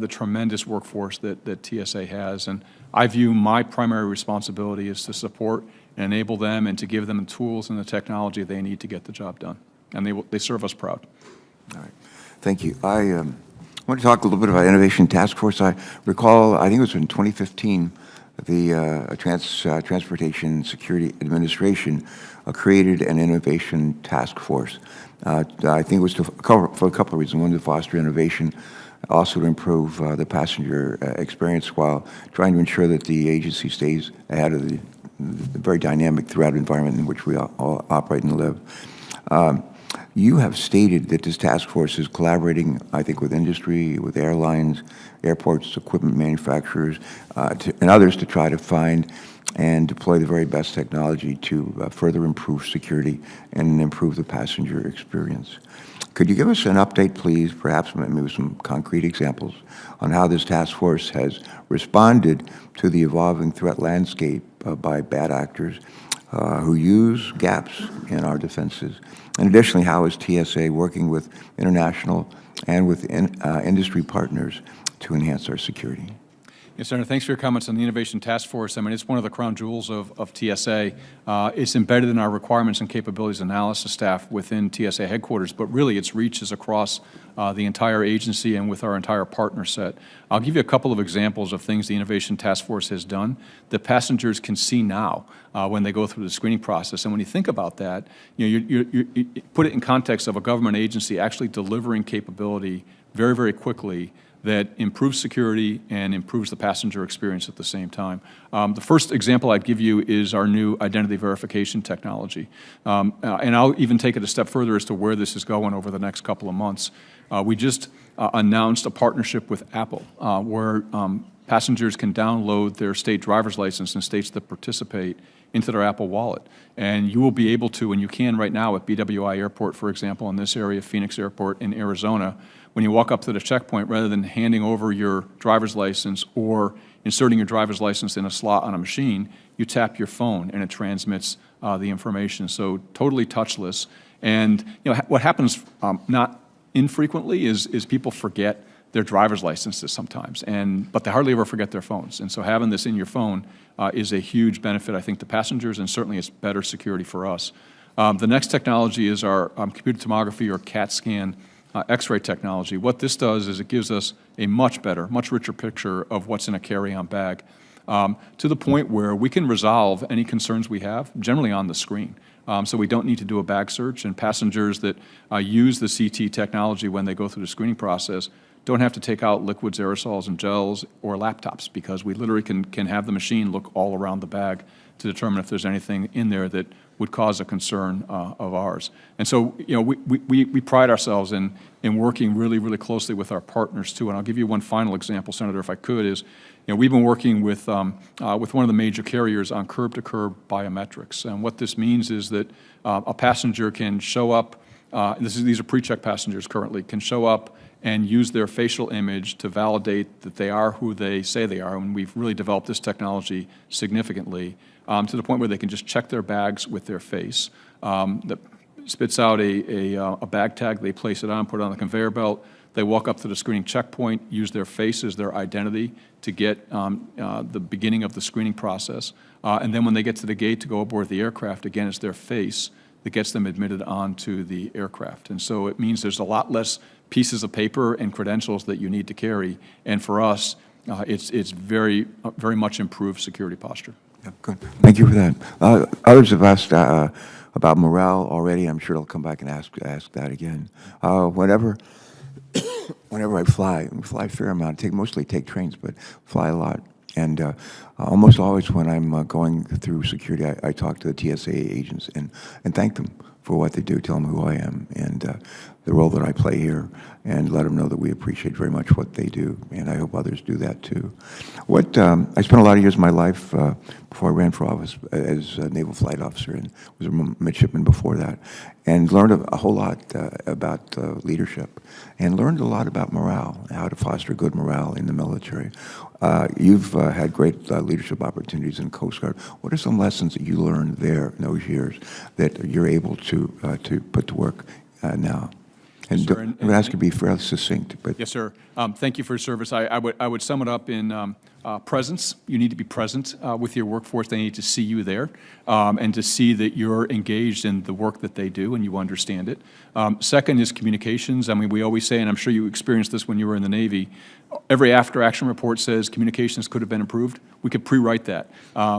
tremendous workforce that TSA has, and I view my primary responsibility is to support and enable them and to give them the tools and the technology they need to get the job done. And they serve us proud. All right. Thank you. I want to talk a little bit about Innovation Task Force. I recall, I think it was in 2015, the Transportation Security Administration created an Innovation Task Force. I think it was for a couple of reasons. One, to foster innovation, also to improve the passenger experience while trying to ensure that the agency stays ahead of the very dynamic threat environment in which we all operate and live. You have stated that this task force is collaborating, I think, with industry, with airlines, airports, equipment manufacturers, and others to try to find and deploy the very best technology to further improve security and improve the passenger experience. Could you give us an update, please, perhaps maybe with some concrete examples on how this task force has responded to the evolving threat landscape by bad actors who use gaps in our defenses? And additionally, how is TSA working with international and with industry partners to enhance our security? Yes, Senator, thanks for your comments on the Innovation Task Force. I mean, it's one of the crown jewels of TSA. It's embedded in our requirements and capabilities analysis staff within TSA headquarters, but really its reach is across the entire agency and with our entire partner set. I'll give you a couple of examples of things the Innovation Task Force has done that passengers can see now when they go through the screening process. And when you think about that, you put it in context of a government agency actually delivering capability very, very quickly that improves security and improves the passenger experience at the same time. The first example I'd give you is our new identity verification technology. And I'll even take it a step further as to where this is going over the next couple of months. We just announced a partnership with Apple where passengers can download their state driver's license in states that participate into their Apple Wallet. And you will be able to, and you can right now at BWI Airport, for example, in this area, Phoenix Airport in Arizona, when you walk up to the checkpoint, rather than handing over your driver's license or inserting your driver's license in a slot on a machine, you tap your phone and it transmits the information. So totally touchless. And what happens not infrequently is people forget their driver's licenses sometimes, but they hardly ever forget their phones. And so having this in your phone is a huge benefit, I think, to passengers, and certainly it's better security for us. The next technology is our computed tomography or CAT scan X-ray technology. What this does is it gives us a much better, much richer picture of what's in a carry-on bag to the point where we can resolve any concerns we have generally on the screen. So we don't need to do a bag search, and passengers that use the CT technology when they go through the screening process don't have to take out liquids, aerosols, and gels or laptops, because we literally can have the machine look all around the bag to determine if there's anything in there that would cause a concern of ours. And so, we pride ourselves in working really, really closely with our partners too. And I'll give you one final example, Senator, if I could, is we've been working with one of the major carriers on curb-to-curb biometrics. And what this means is that a passenger can show up, these are pre-check passengers currently, can show up and use their facial image to validate that they are who they say they are. And we've really developed this technology significantly to the point where they can just check their bags with their face. That spits out a bag tag, they place it on, put it on the conveyor belt, they walk up to the screening checkpoint, use their face as their identity to get the beginning of the screening process. And then when they get to the gate to go aboard the aircraft, again, it's their face that gets them admitted onto the aircraft. And so it means there's a lot less pieces of paper and credentials that you need to carry. And for us, it's very, very much improved security posture. Yeah, good. Thank you for that. Others have asked about morale already. I'm sure they'll come back and ask that again. Whenever I fly a fair amount. Mostly take trains, but fly a lot. And almost always when I'm going through security, I talk to the TSA agents and thank them for what they do, tell them who I am and the role that I play here, and let them know that we appreciate very much what they do, and I hope others do that too. I spent a lot of years of my life before I ran for office as a naval flight officer and was a midshipman before that, and learned a whole lot about leadership, and learned a lot about morale, how to foster good morale in the military. You've had great leadership opportunities in Coast Guard. What are some lessons that you learned there in those years that you're able to put to work now? And Sure, I'm going to ask you to be fairly succinct. But yes, sir. Thank you for your service. I would sum it up in presence. You need to be present with your workforce. They need to see you there and to see that you're engaged in the work that they do and you understand it. Second is communications. I mean, we always say, and I'm sure you experienced this when you were in the Navy, every after-action report says communications could have been improved. We could pre-write that.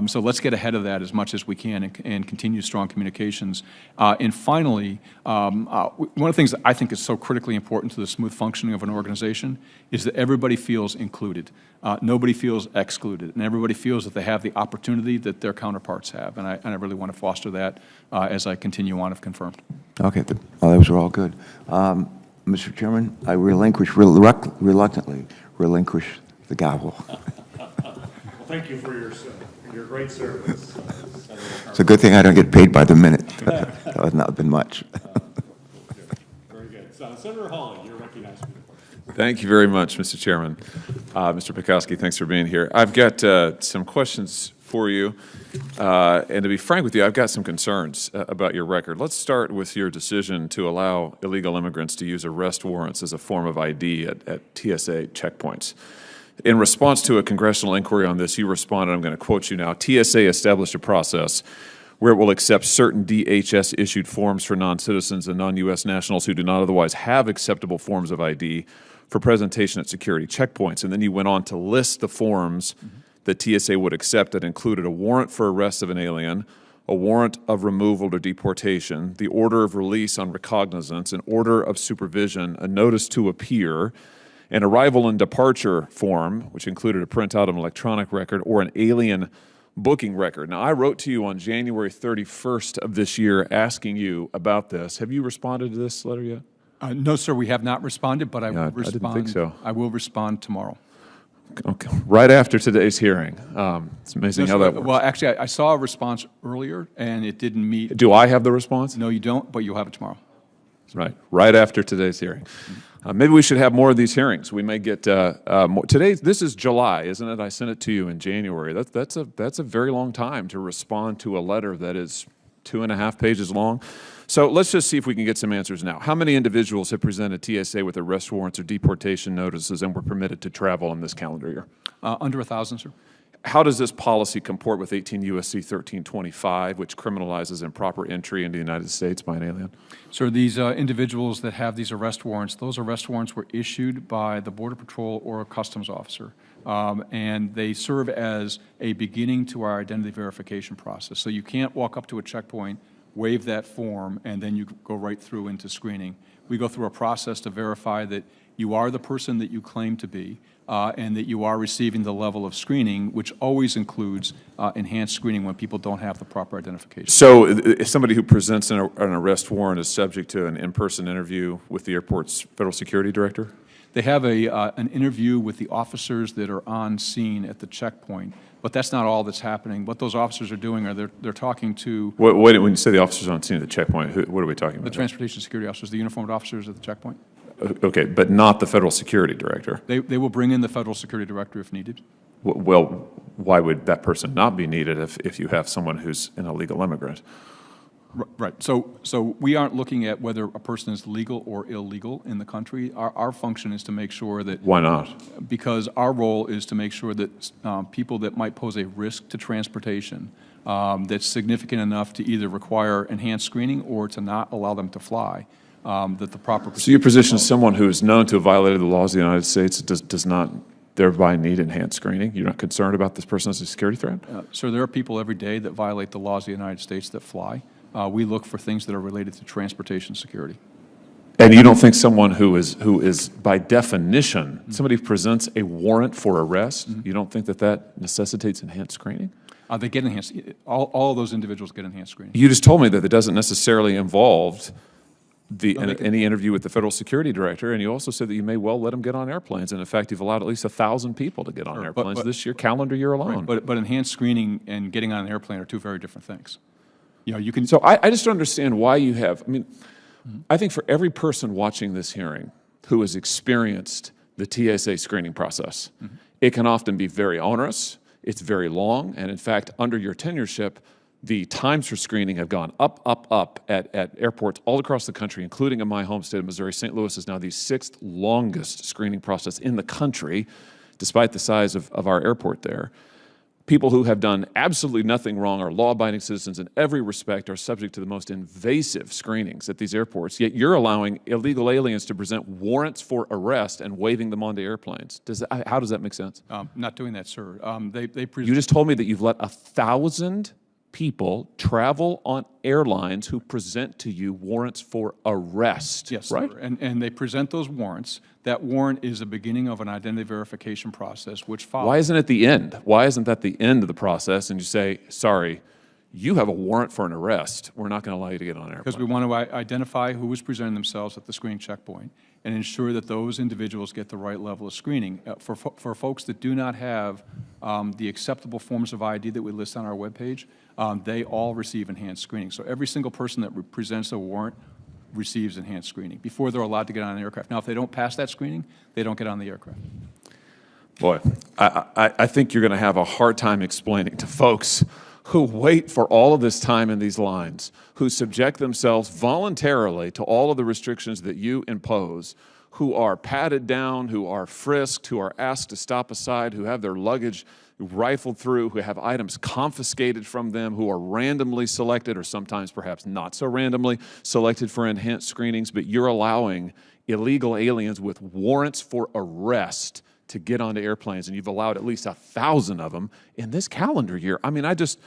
So let's get ahead of that as much as we can and continue strong communications. And finally, one of the things that I think is so critically important to the smooth functioning of an organization is that everybody feels included. Nobody feels feels excluded, and everybody feels that they have the opportunity that their counterparts have, and I really want to foster that as I continue on, if confirmed. Okay, those are all good. Mr. Chairman, I reluctantly relinquish the gavel. Well, thank you for your great service. It's a good thing I don't get paid by the minute. That would not have been much. Very good. So, Senator Hawley, you're recognized. Thank you very much, Mr. Chairman. Mr. Pekoski, thanks for being here. I've got some questions for you, and to be frank with you, I've got some concerns about your record. Let's start with your decision to allow illegal immigrants to use arrest warrants as a form of ID at TSA checkpoints. In response to a congressional inquiry on this, you responded, I'm going to quote you now, TSA established a process where it will accept certain DHS-issued forms for non-citizens and non-U.S. nationals who do not otherwise have acceptable forms of ID for presentation at security checkpoints. And then you went on to list the forms that TSA would accept that included a warrant for arrest of an alien, a warrant of removal or deportation, the order of release on recognizance, an order of supervision, a notice to appear, an arrival and departure form, which included a printout of an electronic record, or an alien booking record. Now, I wrote to you on January 31st of this year asking you about this. Have you responded to this letter yet? No, sir, we have not responded, but I will I didn't respond. think so. I will respond tomorrow. Okay. Right after today's hearing. It's amazing how that works. Well, actually, I saw a response earlier, and it didn't meet. Do I have the response? No, you don't, but you'll have it tomorrow. Right after today's hearing. Maybe we should have more of these hearings. We may get more. This is July, isn't it? I sent it to you in January. That's a very long time to respond to a letter that is 2.5 pages long. So let's just see if we can get some answers now. How many individuals have presented TSA with arrest warrants or deportation notices and were permitted to travel in this calendar year? Under 1,000, sir. How does this policy comport with 18 U.S.C. 1325, which criminalizes improper entry into the United States by an alien? So these individuals that have these arrest warrants, those arrest warrants were issued by the Border Patrol or a customs officer, and they serve as a beginning to our identity verification process. So you can't walk up to a checkpoint, wave that form, and then you go right through into screening. We go through a process to verify that you are the person that you claim to be, and that you are receiving the level of screening, which always includes enhanced screening when people don't have the proper identification. So if somebody who presents an arrest warrant is subject to an in-person interview with the airport's federal security director? They have an interview with the officers that are on scene at the checkpoint, but that's not all that's happening. What those officers are doing are they're talking to When you say the officers on scene at the checkpoint, what are we talking about? the transportation security officers, the uniformed officers at the checkpoint. Okay, but not the federal security director. They will bring in the federal security director if needed. Well, why would that person not be needed if you have someone who's an illegal immigrant? Right. So we aren't looking at whether a person is legal or illegal in the country. Our function is to make sure that. Why not? Because our role is to make sure that people that might pose a risk to transportation that's significant enough to either require enhanced screening or to not allow them to fly, that the proper. So your position is someone who is known to have violated the laws of the United States does not thereby need enhanced screening? You're not concerned about this person as a security threat? Sir, there are people every day that violate the laws of the United States that fly. We look for things that are related to transportation security. And you don't think someone who is by definition, somebody who presents a warrant for arrest, you don't think that necessitates enhanced screening? They get enhanced. All of those individuals get enhanced screening. You just told me that it doesn't necessarily involve any interview with the federal security director, and you also said that you may well let them get on airplanes. And in fact, you've allowed at least 1,000 people to get on airplanes this year, calendar year alone. Right, but enhanced screening and getting on an airplane are two very different things. You know, you can. So I just don't understand why you have. I mean, I think for every person watching this hearing who has experienced the TSA screening process, it can often be very onerous. It's very long, and in fact, under your tenureship, the times for screening have gone up at airports all across the country, including in my home state of Missouri. St. Louis is now the 6th longest screening process in the country, despite the size of our airport there. People who have done absolutely nothing wrong, are law-abiding citizens in every respect, are subject to the most invasive screenings at these airports. Yet you're allowing illegal aliens to present warrants for arrest and waving them onto airplanes. How does that make sense? Not doing that, sir. You just told me that you've let 1,000 people travel on airlines who present to you warrants for arrest, Yes, right? sir. And they present those warrants. That warrant is the beginning of an identity verification process, which follows. Why isn't it the end? Why isn't that the end of the process and you say, sorry, you have a warrant for an arrest. We're not going to allow you to get on an airplane. Because we want to identify who is presenting themselves at the screening checkpoint and ensure that those individuals get the right level of screening. For folks that do not have the acceptable forms of ID that we list on our webpage, they all receive enhanced screening. So every single person that presents a warrant receives enhanced screening before they're allowed to get on an aircraft. Now, if they don't pass that screening, they don't get on the aircraft. Boy, I think you're going to have a hard time explaining to folks who wait for all of this time in these lines, who subject themselves voluntarily to all of the restrictions that you impose, who are patted down, who are frisked, who are asked to stop aside, who have their luggage rifled through, who have items confiscated from them, who are randomly selected, or sometimes perhaps not so randomly selected for enhanced screenings, but you're allowing illegal aliens with warrants for arrest to get onto airplanes, and you've allowed at least 1,000 of them in this calendar year. I mean, I just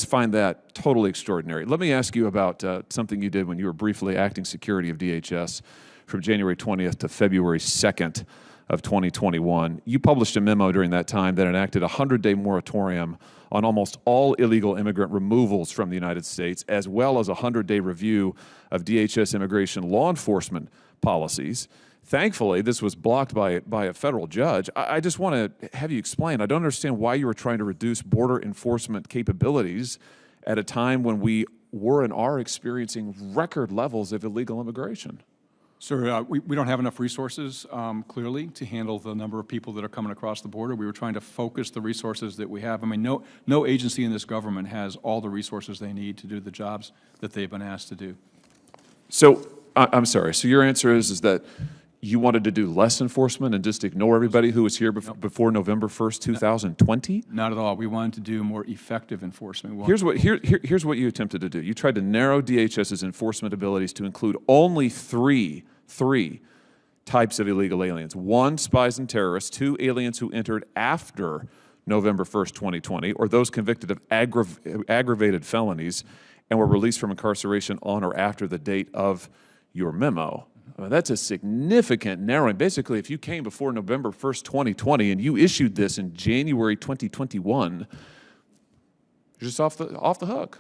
find that totally extraordinary. Let me ask you about something you did when you were briefly acting security of DHS from January 20th to February 2nd of 2021. You published a memo during that time that enacted a 100-day moratorium on almost all illegal immigrant removals from the United States, as well as a 100-day review of DHS immigration law enforcement policies. Thankfully, this was blocked by a federal judge. I just want to have you explain. I don't understand why you were trying to reduce border enforcement capabilities at a time when we were and are experiencing record levels of illegal immigration. Sir, we don't have enough resources, clearly, to handle the number of people that are coming across the border. We were trying to focus the resources that we have. I mean, no agency in this government has all the resources they need to do the jobs that they've been asked to do. So, I'm sorry. So your answer is that you wanted to do less enforcement and just ignore everybody who was here before November 1st, 2020? Not at all. We wanted to do more effective enforcement. Here's what you attempted to do. You tried to narrow DHS's enforcement abilities to include only three types of illegal aliens. 1, spies and terrorists. 2, aliens who entered after November 1st, 2020, or those convicted of aggravated felonies and were released from incarceration on or after the date of your memo. That's a significant narrowing. Basically, if you came before November 1st, 2020, and you issued this in January 2021, you're just off the hook.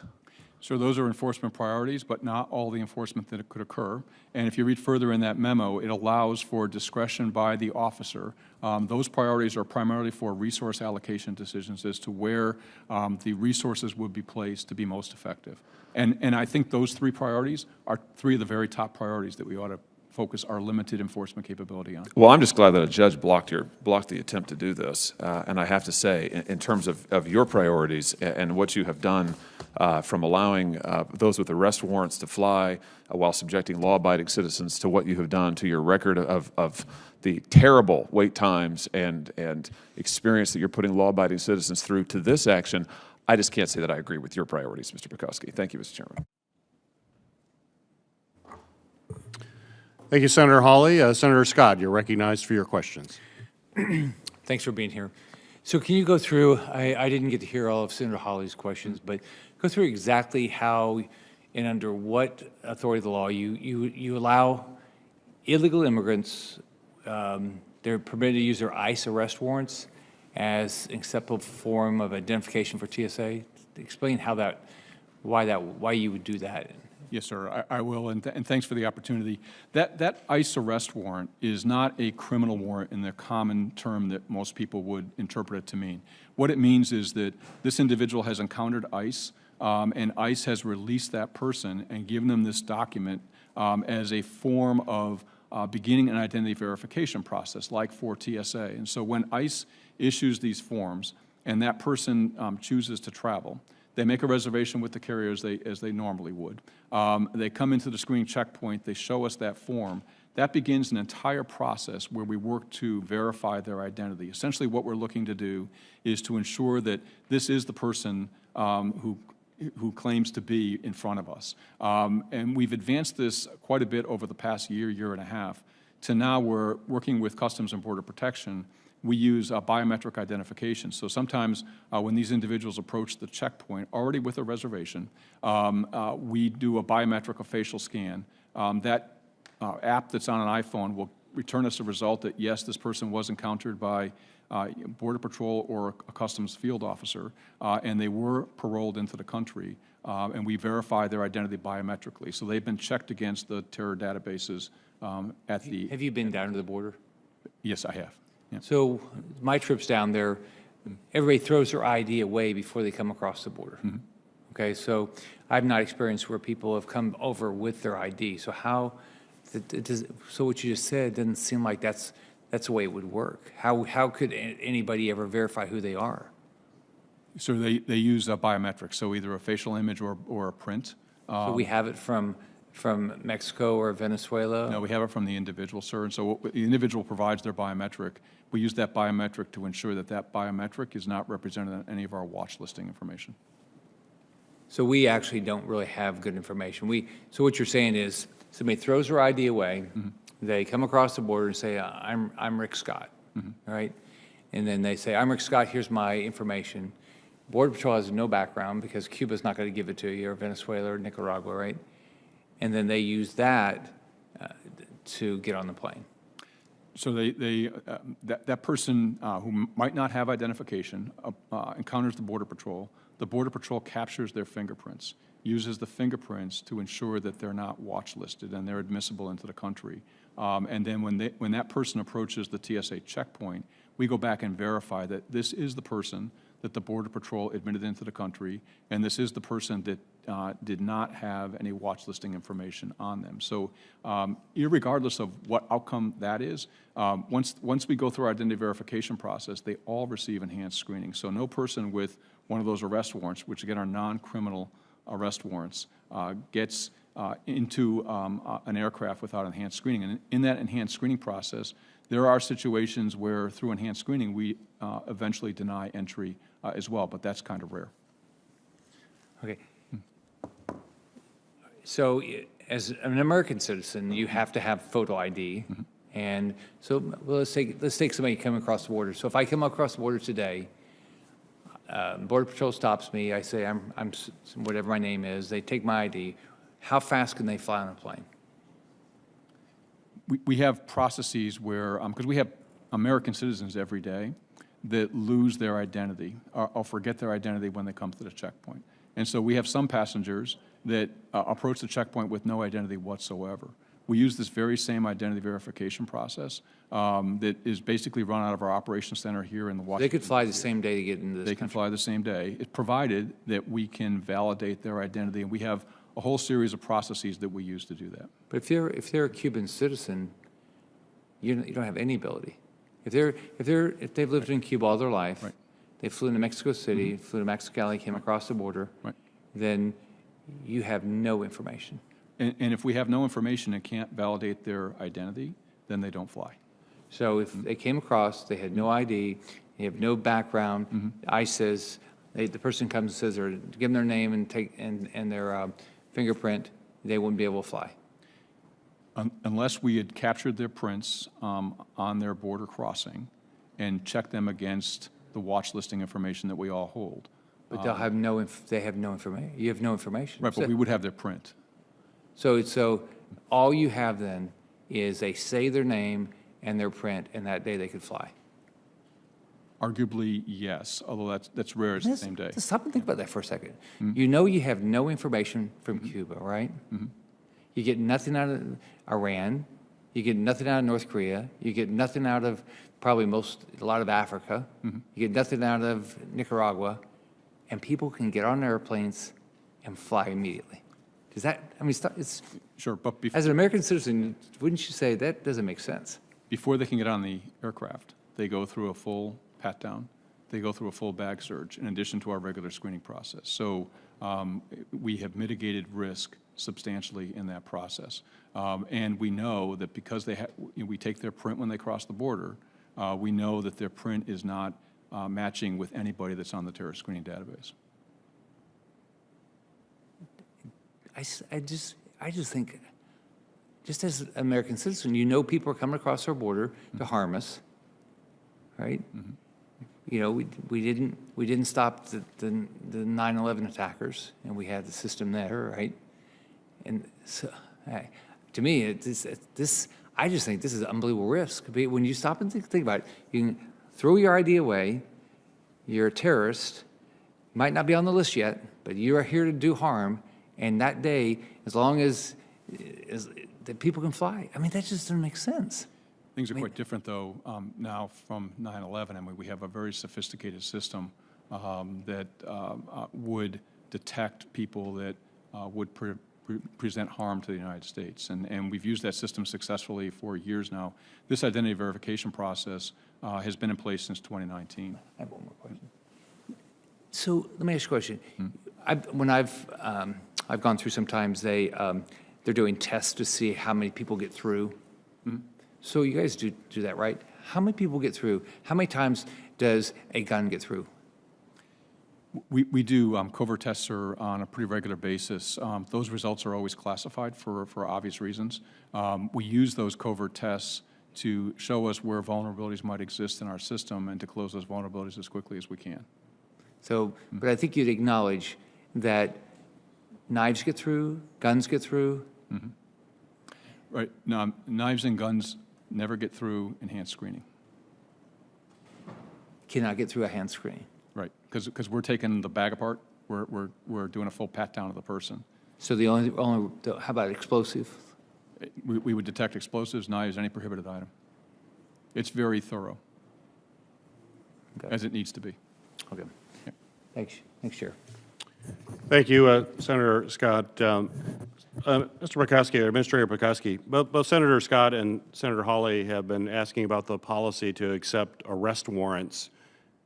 So those are enforcement priorities, but not all the enforcement that could occur. And if you read further in that memo, it allows for discretion by the officer. Those priorities are primarily for resource allocation decisions as to where the resources would be placed to be most effective. And I think those 3 priorities are 3 of the very top priorities that we ought to focus our limited enforcement capability on. Well, I'm just glad that a judge blocked the attempt to do this. And I have to say, in terms of your priorities and what you have done from allowing those with arrest warrants to fly while subjecting law-abiding citizens to what you have done to your record of the terrible wait times and experience that you're putting law-abiding citizens through to this action, I just can't say that I agree with your priorities, Mr. Pekoski. Thank you, Mr. Chairman. Thank you, Senator Hawley. Senator Scott, you're recognized for your questions. Thanks for being here. So can you go through, I didn't get to hear all of Senator Hawley's questions, but go through exactly how and under what authority of the law you allow illegal immigrants, they're permitted to use their ICE arrest warrants as an acceptable form of identification for TSA. Explain how why you would do that. Yes, sir, I will, and thanks for the opportunity. That ICE arrest warrant is not a criminal warrant in the common term that most people would interpret it to mean. What it means is that this individual has encountered ICE, and ICE has released that person and given them this document as a form of beginning an identity verification process, like for TSA. And so when ICE issues these forms and that person chooses to travel, they make a reservation with the carrier as they normally would. They come into the screening checkpoint, they show us that form. That begins an entire process where we work to verify their identity. Essentially what we're looking to do is to ensure that this is the person who claims to be in front of us. And we've advanced this quite a bit over the past year and a half, to now we're working with Customs and Border Protection we use biometric identification. So sometimes when these individuals approach the checkpoint, already with a reservation, we do a biometric facial scan. That app that's on an iPhone will return us a result that, yes, this person was encountered by Border Patrol or a Customs field officer, and they were paroled into the country, and we verify their identity biometrically. So they've been checked against the terror databases at the... Have you been down to the border? Yes, I have. Yeah. So my trips down there, everybody throws their ID away before they come across the border. Okay, so I've not experienced where people have come over with their ID. So how, so what you just said doesn't seem like that's the way it would work. How could anybody ever verify who they are? So they use biometrics, so either a facial image or a print. So we have it from Mexico or Venezuela? No, we have it from the individual, sir. And so the individual provides their biometric. We use that biometric to ensure that that biometric is not represented on any of our watch listing information. So we actually don't really have good information. So what you're saying is somebody throws their ID away, they come across the border and say, I'm Rick Scott, all right? And then they say, I'm Rick Scott, here's my information. Border Patrol has no background because Cuba's not going to give it to you, or Venezuela or Nicaragua, right? And then they use that to get on the plane. So that person who might not have identification encounters the Border Patrol. The Border Patrol captures their fingerprints, uses the fingerprints to ensure that they're not watch listed and they're admissible into the country. And then when that person approaches the TSA checkpoint, we go back and verify that this is the person that the Border Patrol admitted into the country, and this is the person that did not have any watch listing information on them. So irregardless of what outcome that is, once we go through our identity verification process, they all receive enhanced screening. So no person with one of those arrest warrants, which again are non-criminal arrest warrants, gets into an aircraft without enhanced screening. And in that enhanced screening process, there are situations where through enhanced screening, we eventually deny entry as well, but that's kind of rare. Okay. So as an American citizen, you have to have photo ID. And so well, let's take somebody coming across the border. So if I come across the border today, Border Patrol stops me, I say I'm whatever my name is, they take my ID. How fast can they fly on a plane? We have processes where, because we have American citizens every day that lose their identity or forget their identity when they come to the checkpoint. And so we have some passengers that approach the checkpoint with no identity whatsoever. We use this very same identity verification process that is basically run out of our operations center here in the Washington. They could fly the same day to get into this They can country. fly the same day, provided that we can validate their identity, and we have a whole series of processes that we use to do that. But if they're a Cuban citizen, you don't have any ability. If they've lived in Cuba all their life, Right. they flew into Mexico City, flew to Mexicali, came across the border, Right. then you have no information. And if we have no information and can't validate their identity, then they don't fly. So if they came across, they had no ID, they have no background, ICE says, the person comes and says, or give them their name and their fingerprint, they wouldn't be able to fly. Unless we had captured their prints on their border crossing and checked them against the watch listing information that we all hold. But they have no information. You have no information. Right, but we would have their print. So all you have then is they say their name and their print, and that day they could fly. Arguably, yes, although that's rare, it's the same day. Just stop and think about that for a second. You know you have no information from Cuba, right? You get nothing out of Iran. You get nothing out of North Korea. You get nothing out of probably a lot of Africa. You get nothing out of Nicaragua. And people can get on airplanes and fly immediately. Does that, I mean, it's, Sure, but as an American citizen, wouldn't you say that doesn't make sense? before they can get on the aircraft, they go through a full pat-down. They go through a full bag search in addition to our regular screening process. So we have mitigated risk substantially in that process. And we know that because we take their print when they cross the border, we know that their print is not matching with anybody that's on the terrorist screening database. I just think, just as an American citizen, you know people are coming across our border to harm us, right? You know, we didn't stop the 9/11 attackers, and we had the system there, right? And so, to me, I just think this is an unbelievable risk. When you stop and think about it, you can throw your ID away. You're a terrorist, might not be on the list yet, but you are here to do harm. And that day, as long as that people can fly, I mean, that just doesn't make sense. Things are quite different, though, now from 9/11. I mean, we have a very sophisticated system that would detect people that would present harm to the United States. And we've used that system successfully for years now. This identity verification process has been in place since 2019. I have one more question. So let me ask you a question. When I've gone through, sometimes they're doing tests to see how many people get through. So you guys do that, right? How many people get through? How many times does a gun get through? We do covert tests on a pretty regular basis. Those results are always classified for obvious reasons. We use those covert tests to show us where vulnerabilities might exist in our system and to close those vulnerabilities as quickly as we can. So, but I think you'd acknowledge that knives get through, guns get through. Right. Now, knives and guns never get through enhanced screening. Cannot get through a hand screen. Right, because we're taking the bag apart. We're doing a full pat down of the person. So how about explosive? We would detect explosives, knives, any prohibited item. It's very thorough, as it needs to be. Okay. Thanks, Chair. Thank you, Senator Scott. Mr. Pekoski, Administrator Pekoski, both Senator Scott and Senator Hawley have been asking about the policy to accept arrest warrants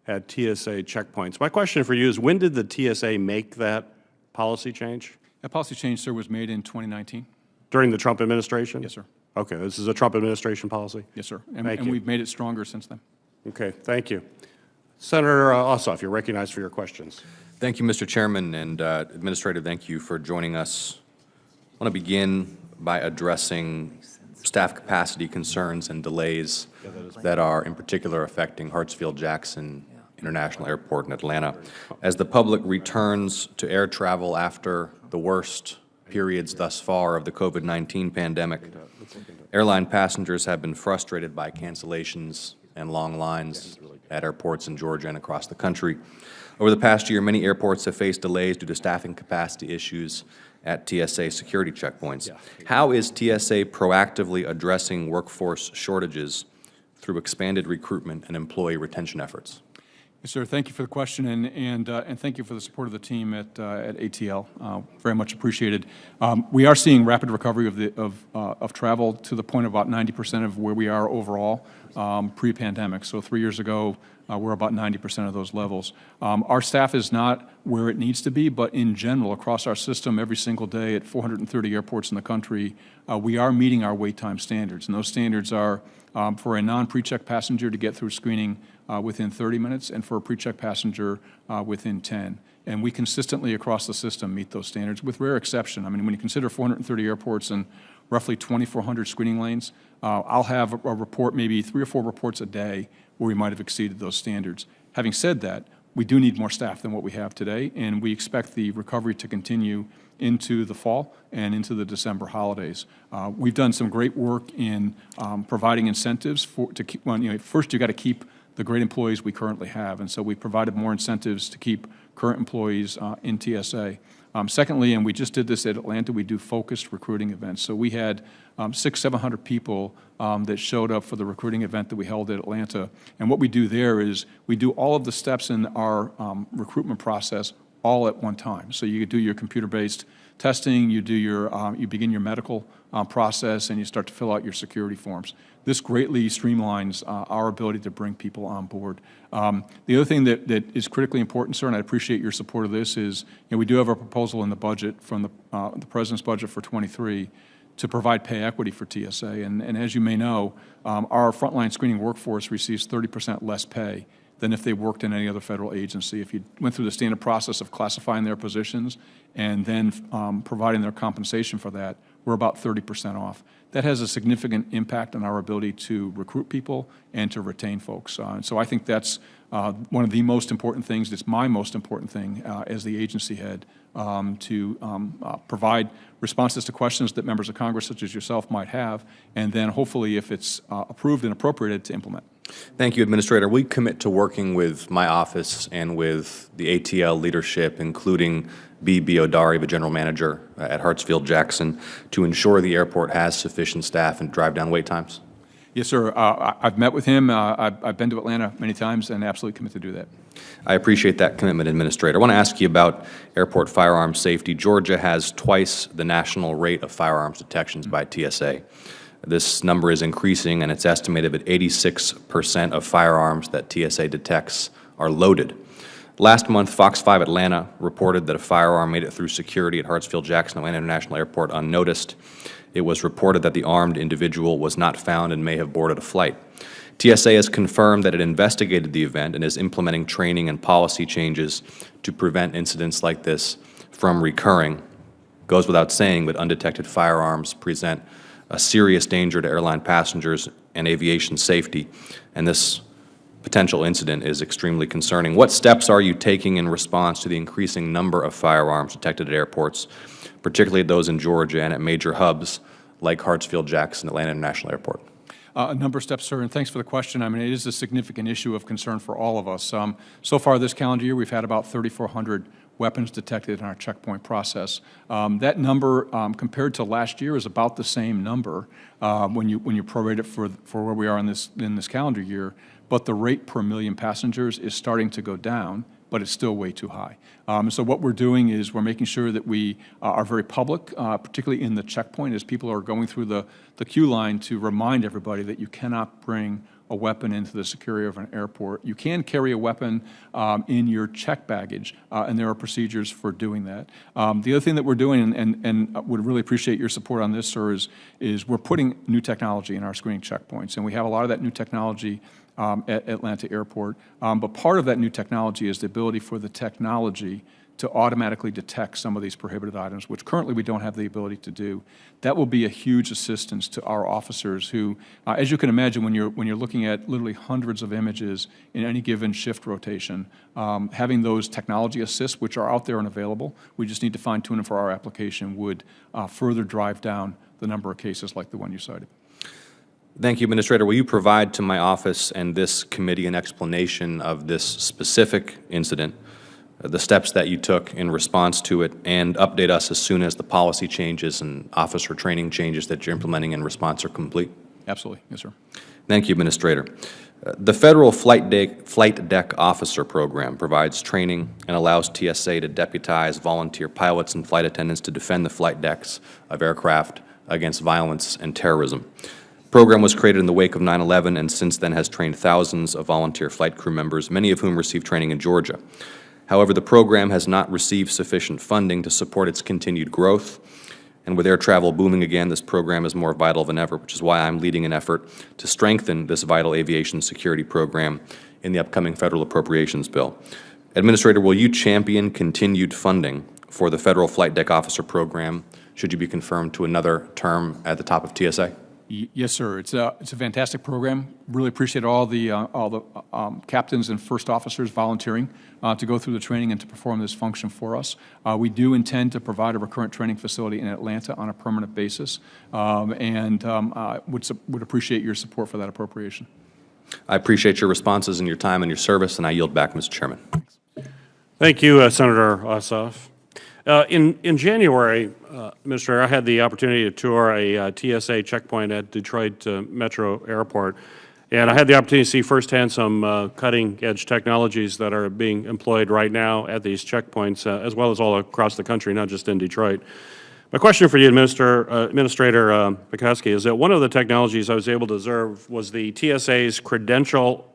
at TSA checkpoints. My question for you is, when did the TSA make that policy change? That policy change, sir, was made in 2019. During the Trump administration? Yes, sir. Okay, this is a Trump administration policy? Yes, sir. Thank And you. we've made it stronger since then. Okay, thank you. Senator Ossoff, you're recognized for your questions. Thank you, Mr. Chairman, and Administrator, thank you for joining us. I want to begin by addressing staff capacity concerns and delays that are in particular affecting Hartsfield-Jackson International Airport in Atlanta. As the public returns to air travel after the worst periods thus far of the COVID-19 pandemic, airline passengers have been frustrated by cancellations and long lines at airports in Georgia and across the country. Over the past year, many airports have faced delays due to staffing capacity issues at TSA security checkpoints. How is TSA proactively addressing workforce shortages through expanded recruitment and employee retention efforts? Yes, sir. Thank you for the question, and thank you for the support of the team at ATL. Very much appreciated. We are seeing rapid recovery of travel to the point of about 90% of where we are overall pre-pandemic. So 3 years ago, we're about 90% of those levels. Our staff is not where it needs to be, but in general, across our system, every single day at 430 airports in the country, we are meeting our wait time standards. And those standards are for a non-pre-check passenger to get through screening within 30 minutes, and for a pre-check passenger within 10. And we consistently across the system meet those standards, with rare exception. I mean, when you consider 430 airports and roughly 2,400 screening lanes, I'll have a report, maybe 3 or 4 reports a day, where we might have exceeded those standards. Having said that, we do need more staff than what we have today, and we expect the recovery to continue into the fall and into the December holidays. We've done some great work in providing incentives to keep, well, first you got to keep the great employees we currently have, and so we provided more incentives to keep current employees in TSA. Secondly, and we just did this at Atlanta, we do focused recruiting events. So we had 600-700 people that showed up for the recruiting event that we held at Atlanta. And what we do there is we do all of the steps in our recruitment process all at one time. So you do your computer-based testing, you do your, you begin your medical process, and you start to fill out your security forms. This greatly streamlines our ability to bring people on board. The other thing that is critically important, sir, and I appreciate your support of this, is we do have a proposal in the budget from the President's budget for '23 to provide pay equity for TSA. And as you may know, our frontline screening workforce receives 30% less pay than if they worked in any other federal agency. If you went through the standard process of classifying their positions and then providing their compensation for that, we're about 30% off. That has a significant impact on our ability to recruit people and to retain folks. And so I think that's one of the most important things. It's my most important thing as the agency head to provide responses to questions that members of Congress, such as yourself, might have, and then hopefully, if it's approved and appropriated, to implement. Thank you, Administrator. We commit to working with my office and with the ATL leadership, including B.B. O'Dari, the General Manager at Hartsfield-Jackson, to ensure the airport has sufficient staff and drive down wait times. Yes, sir. I've met with him. I've been to Atlanta many times and absolutely commit to do that. I appreciate that commitment, Administrator. I want to ask you about airport firearm safety. Georgia has twice the national rate of firearms detections by TSA. This number is increasing, and it's estimated that 86% of firearms that TSA detects are loaded. Last month, Fox 5 Atlanta reported that a firearm made it through security at Hartsfield-Jackson Atlanta International Airport unnoticed. It was reported that the armed individual was not found and may have boarded a flight. TSA has confirmed that it investigated the event and is implementing training and policy changes to prevent incidents like this from recurring. Goes without saying, but undetected firearms present a serious danger to airline passengers and aviation safety, and this potential incident is extremely concerning. What steps are you taking in response to the increasing number of firearms detected at airports, particularly those in Georgia and at major hubs like Hartsfield-Jackson Atlanta International Airport? A number of steps, sir, and thanks for the question. I mean, it is a significant issue of concern for all of us. So far this calendar year, we've had about 3,400 weapons detected in our checkpoint process. That number, compared to last year, is about the same number when you prorate it for where we are in this calendar year. But the rate per million passengers is starting to go down, but it's still way too high. So what we're doing is we're making sure that we are very public, particularly in the checkpoint, as people are going through the queue line, to remind everybody that you cannot bring a weapon into the security of an airport. You can carry a weapon in your check baggage, and there are procedures for doing that. The other thing that we're doing, and would really appreciate your support on this, sir, is we're putting new technology in our screening checkpoints, and we have a lot of that new technology at Atlanta Airport. But part of that new technology is the ability for the technology to automatically detect some of these prohibited items, which currently we don't have the ability to do. That will be a huge assistance to our officers who, as you can imagine, when you're looking at literally hundreds of images in any given shift rotation, having those technology assists, which are out there and available, we just need to fine-tune them for our application, would further drive down the number of cases like the one you cited. Thank you, Administrator. Will you provide to my office and this committee an explanation of this specific incident, the steps that you took in response to it, and update us as soon as the policy changes and officer training changes that you're implementing in response are complete? Absolutely. Yes, sir. Thank you, Administrator. The Federal Flight Deck Officer Program provides training and allows TSA to deputize volunteer pilots and flight attendants to defend the flight decks of aircraft against violence and terrorism. The program was created in the wake of 9/11 and since then has trained thousands of volunteer flight crew members, many of whom received training in Georgia. However, the program has not received sufficient funding to support its continued growth, and with air travel booming again, this program is more vital than ever, which is why I'm leading an effort to strengthen this vital aviation security program in the upcoming federal appropriations bill. Administrator, will you champion continued funding for the Federal Flight Deck Officer Program should you be confirmed to another term at the top of TSA? Yes, sir. It's a fantastic program. Really appreciate all the captains and first officers volunteering to go through the training and to perform this function for us. We do intend to provide a recurrent training facility in Atlanta on a permanent basis, and would appreciate your support for that appropriation. I appreciate your responses and your time and your service, and I yield back, Mr. Chairman. Thank you, Senator Ossoff. In January, Administrator, I had the opportunity to tour a TSA checkpoint at Detroit Metro Airport, and I had the opportunity to see firsthand some cutting-edge technologies that are being employed right now at these checkpoints, as well as all across the country, not just in Detroit. My question for you, Administrator Pekoski, is that one of the technologies I was able to observe was the TSA's credential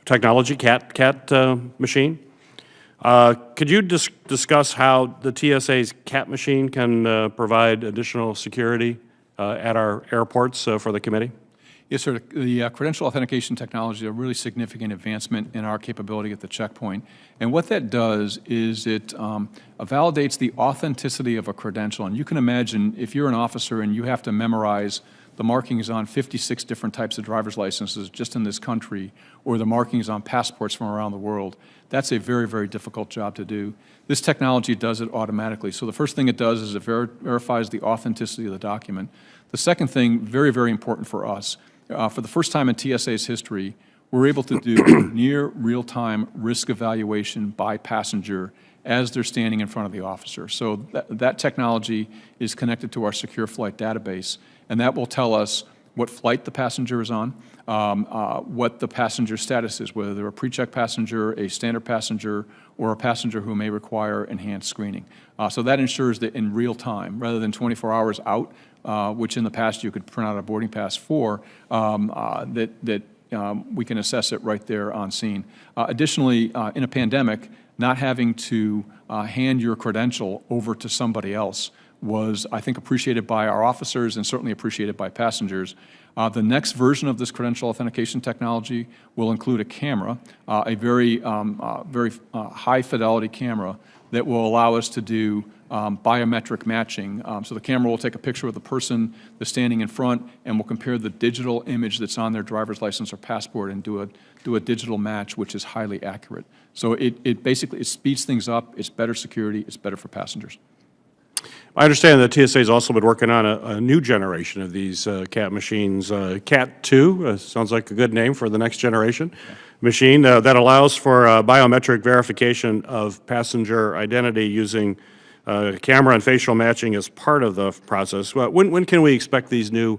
technology, CAT machine. Could you discuss how the TSA's CAT machine can provide additional security at our airports for the committee? Yes, sir. The credential authentication technology is a really significant advancement in our capability at the checkpoint. And what that does is it validates the authenticity of a credential. And you can imagine if you're an officer and you have to memorize the markings on 56 different types of driver's licenses just in this country, or the markings on passports from around the world, that's a very, very difficult job to do. This technology does it automatically. So the first thing it does is it verifies the authenticity of the document. The second thing, very, very important for us, for the first time in TSA's history, we're able to do near real-time risk evaluation by passenger as they're standing in front of the officer. So that technology is connected to our secure flight database, and that will tell us what flight the passenger is on, what the passenger status is, whether they're a pre-check passenger, a standard passenger, or a passenger who may require enhanced screening. So that ensures that in real time, rather than 24 hours out, which in the past you could print out a boarding pass for, we can assess it right there on scene. Additionally, in a pandemic, not having to hand your credential over to somebody else was, I think, appreciated by our officers and certainly appreciated by passengers. The next version of this credential authentication technology will include a camera, a very high-fidelity camera that will allow us to do biometric matching. So the camera will take a picture of the person that's standing in front, and will compare the digital image that's on their driver's license or passport and do a digital match, which is highly accurate. So it basically speeds things up. It's better security. It's better for passengers. I understand that TSA has also been working on a new generation of these CAT machines, CAT 2, sounds like a good name for the next generation machine, that allows for biometric verification of passenger identity using camera and facial matching as part of the process. When can we expect these new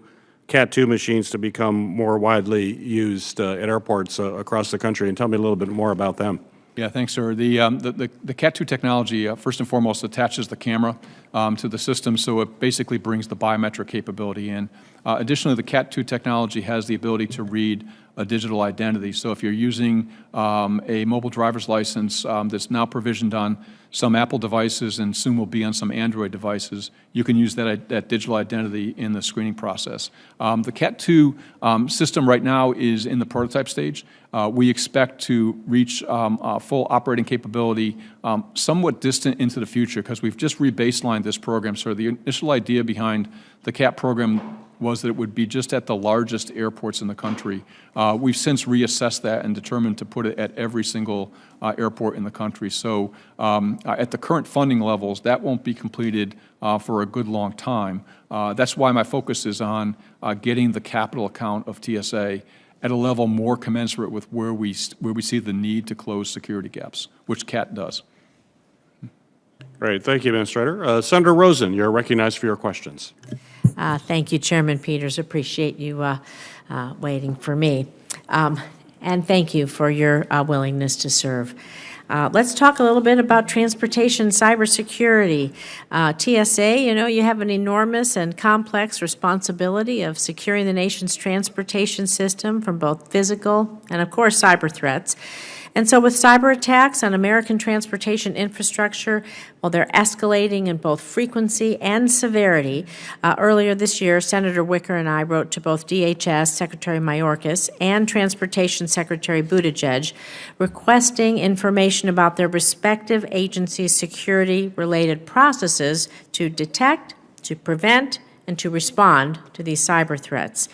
CAT 2 machines to become more widely used at airports across the country? And tell me a little bit more about them. Yeah, thanks, sir. The CAT 2 technology, first and foremost, attaches the camera to the system, so it basically brings the biometric capability in. Additionally, the CAT 2 technology has the ability to read a digital identity. So if you're using a mobile driver's license that's now provisioned on some Apple devices and soon will be on some Android devices, you can use that digital identity in the screening process. The CAT 2 system right now is in the prototype stage. We expect to reach full operating capability somewhat distant into the future, because we've just rebaselined this program. So the initial idea behind the CAT program was that it would be just at the largest airports in the country. We've since reassessed that and determined to put it at every single airport in the country. So at the current funding levels, that won't be completed for a good long time. That's why my focus is on getting the capital account of TSA at a level more commensurate with where we see the need to close security gaps, which CAT does. Great, thank you, Administrator. Senator Rosen, you're recognized for your questions. Thank you, Chairman Peters. Appreciate you waiting for me. And thank you for your willingness to serve. Let's talk a little bit about transportation cybersecurity. TSA, you have an enormous and complex responsibility of securing the nation's transportation system from both physical and, of course, cyber threats. And so with cyber attacks on American transportation infrastructure, well, they're escalating in both frequency and severity. Earlier this year, Senator Wicker and I wrote to both DHS Secretary Mayorkas and Transportation Secretary Buttigieg requesting information about their respective agencies' security-related processes to detect, to prevent, and to respond to these cyber threats.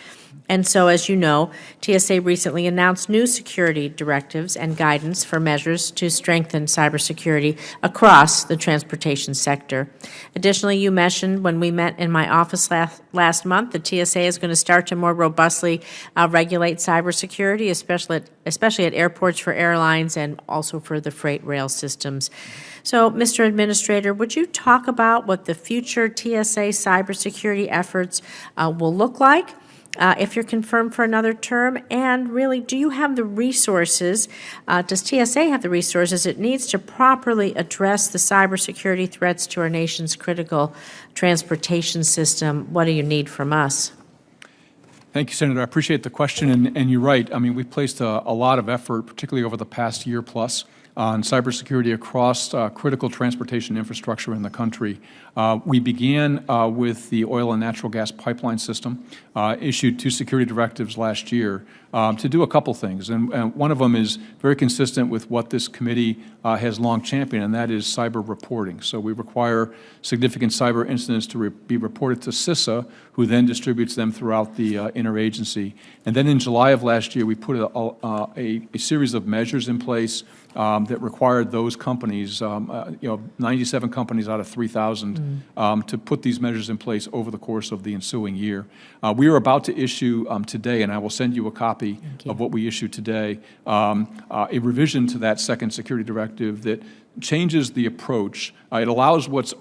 And so, as you know, TSA recently announced new security directives and guidance for measures to strengthen cybersecurity across the transportation sector. Additionally, you mentioned when we met in my office last month, the TSA is going to start to more robustly regulate cybersecurity, especially at airports for airlines and also for the freight rail systems. So, Mr. Administrator, would you talk about what the future TSA cybersecurity efforts will look like? If you're confirmed for another term, and really, do you have the resources, does TSA have the resources it needs to properly address the cybersecurity threats to our nation's critical transportation system? What do you need from us? Thank you, Senator. I appreciate the question, and you're right. I mean, we've placed a lot of effort, particularly over the past year plus, on cybersecurity across critical transportation infrastructure in the country. We began with the oil and natural gas pipeline system, issued 2 security directives last year to do a couple things. And one of them is very consistent with what this committee has long championed, and that is cyber reporting. So we require significant cyber incidents to be reported to CISA, who then distributes them throughout the interagency. And then in July of last year, we put a series of measures in place that required those companies, 97 companies out of 3,000, to put these measures in place over the course of the ensuing year. We are about to issue today, and I will send you a copy of what we issued today, a revision to that second security directive that changes the approach. It allows what's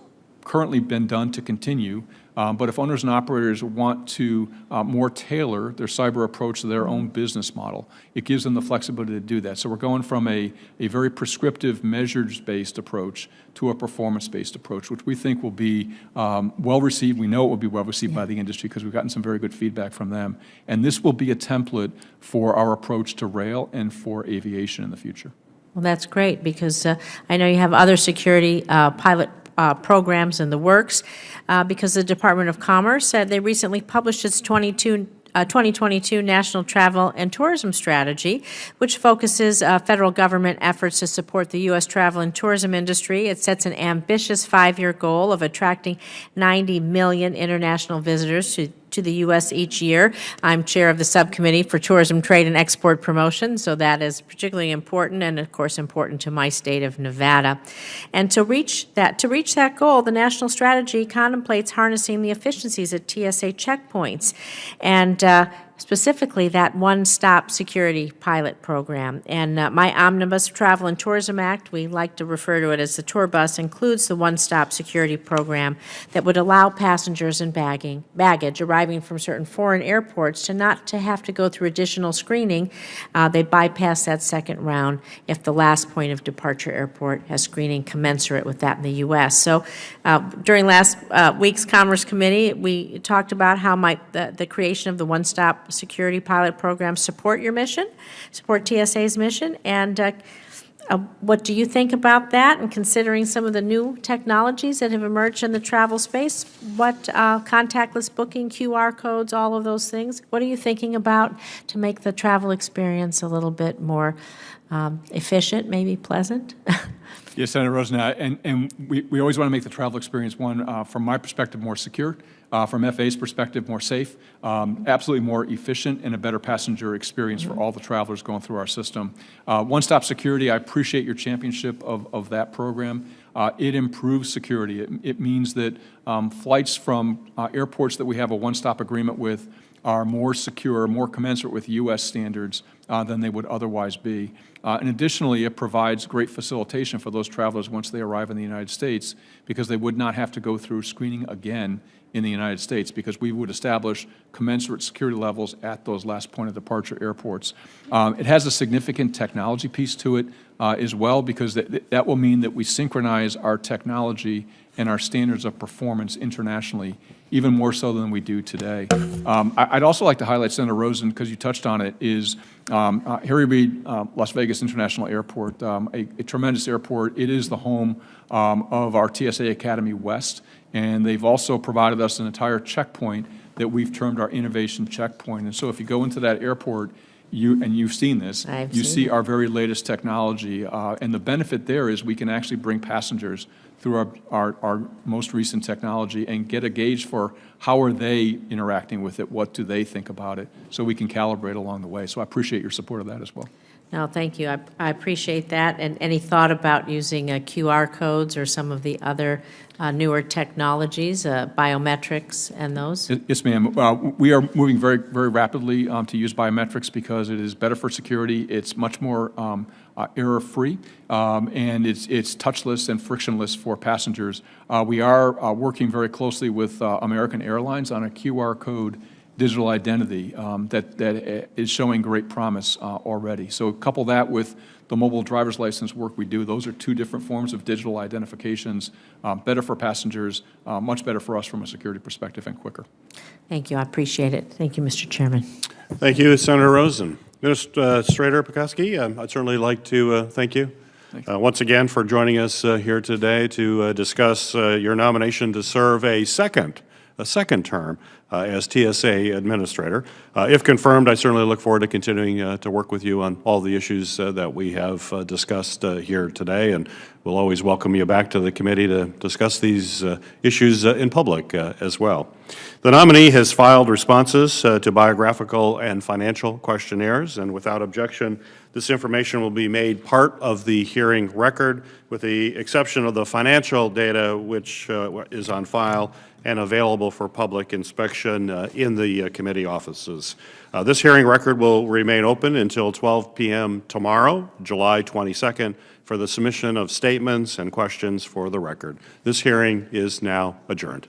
currently been done to continue, but if owners and operators want to more tailor their cyber approach to their own business model, it gives them the flexibility to do that. So we're going from a very prescriptive, measures-based approach to a performance-based approach, which we think will be well-received. We know it will be well-received by the industry because we've gotten some very good feedback from them. And this will be a template for our approach to rail and for aviation in the future. Well, that's great, because I know you have other security pilot programs in the works, because the Department of Commerce said they recently published its 2022 National Travel and Tourism Strategy, which focuses federal government efforts to support the U.S. travel and tourism industry. It sets an ambitious 5-year goal of attracting 90 million international visitors to the U.S. each year. I'm chair of the Subcommittee for Tourism, Trade, and Export Promotion, so that is particularly important, and of course important to my state of Nevada. And to reach that goal, the national strategy contemplates harnessing the efficiencies at TSA checkpoints, and specifically that one-stop security pilot program. And my Omnibus Travel and Tourism Act, we like to refer to it as the tour bus, includes the one-stop security program that would allow passengers and baggage arriving from certain foreign airports to not to have to go through additional screening. They bypass that second round if the last point of departure airport has screening commensurate with that in the U.S. So during last week's Commerce Committee, we talked about how might the creation of the one-stop security pilot program support your mission, support TSA's mission, and what do you think about that? And considering some of the new technologies that have emerged in the travel space, what contactless booking, QR codes, all of those things, what are you thinking about to make the travel experience a little bit more efficient, maybe pleasant? Yes, Senator Rosen, and we always want to make the travel experience, one, from my perspective, more secure, from FAA's perspective, more safe, absolutely more efficient, and a better passenger experience for all the travelers going through our system. One-stop security, I appreciate your championship of that program. It improves security. It means that flights from airports that we have a one-stop agreement with are more secure, more commensurate with U.S. standards than they would otherwise be. And additionally, it provides great facilitation for those travelers once they arrive in the United States, because they would not have to go through screening again in the United States, because we would establish commensurate security levels at those last point of departure airports. It has a significant technology piece to it as well, because that will mean that we synchronize our technology and our standards of performance internationally, even more so than we do today. I'd also like to highlight, Senator Rosen, because you touched on it, is Harry Reid Las Vegas International Airport, a tremendous airport. It is the home of our TSA Academy West, and they've also provided us an entire checkpoint that we've termed our innovation checkpoint. And so if you go into that airport, you've seen this, you see our very latest technology, and the benefit there is we can actually bring passengers through our most recent technology and get a gauge for how are they interacting with it, what do they think about it, so we can calibrate along the way. So I appreciate your support of that as well. No, thank you. I appreciate that. And any thought about using QR codes or some of the other newer technologies, biometrics and those? Yes, ma'am. We are moving very, very rapidly to use biometrics because it is better for security. It's much more error-free, and it's touchless and frictionless for passengers. We are working very closely with American Airlines on a QR code digital identity that is showing great promise already. So couple that with the mobile driver's license work we do. Those are two different forms of digital identifications, better for passengers, much better for us from a security perspective, and quicker. Thank you. I appreciate it. Thank you, Mr. Chairman. Thank you, Senator Rosen. Administrator Pekoski, I'd certainly like to thank you once again for joining us here today to discuss your nomination to serve a second term as TSA Administrator. If confirmed, I certainly look forward to continuing to work with you on all the issues that we have discussed here today, and we'll always welcome you back to the committee to discuss these issues in public as well. The nominee has filed responses to biographical and financial questionnaires, and without objection, this information will be made part of the hearing record, with the exception of the financial data, which is on file and available for public inspection in the committee offices. This hearing record will remain open until 12 p.m. tomorrow, July 22nd, for the submission of statements and questions for the record. This hearing is now adjourned.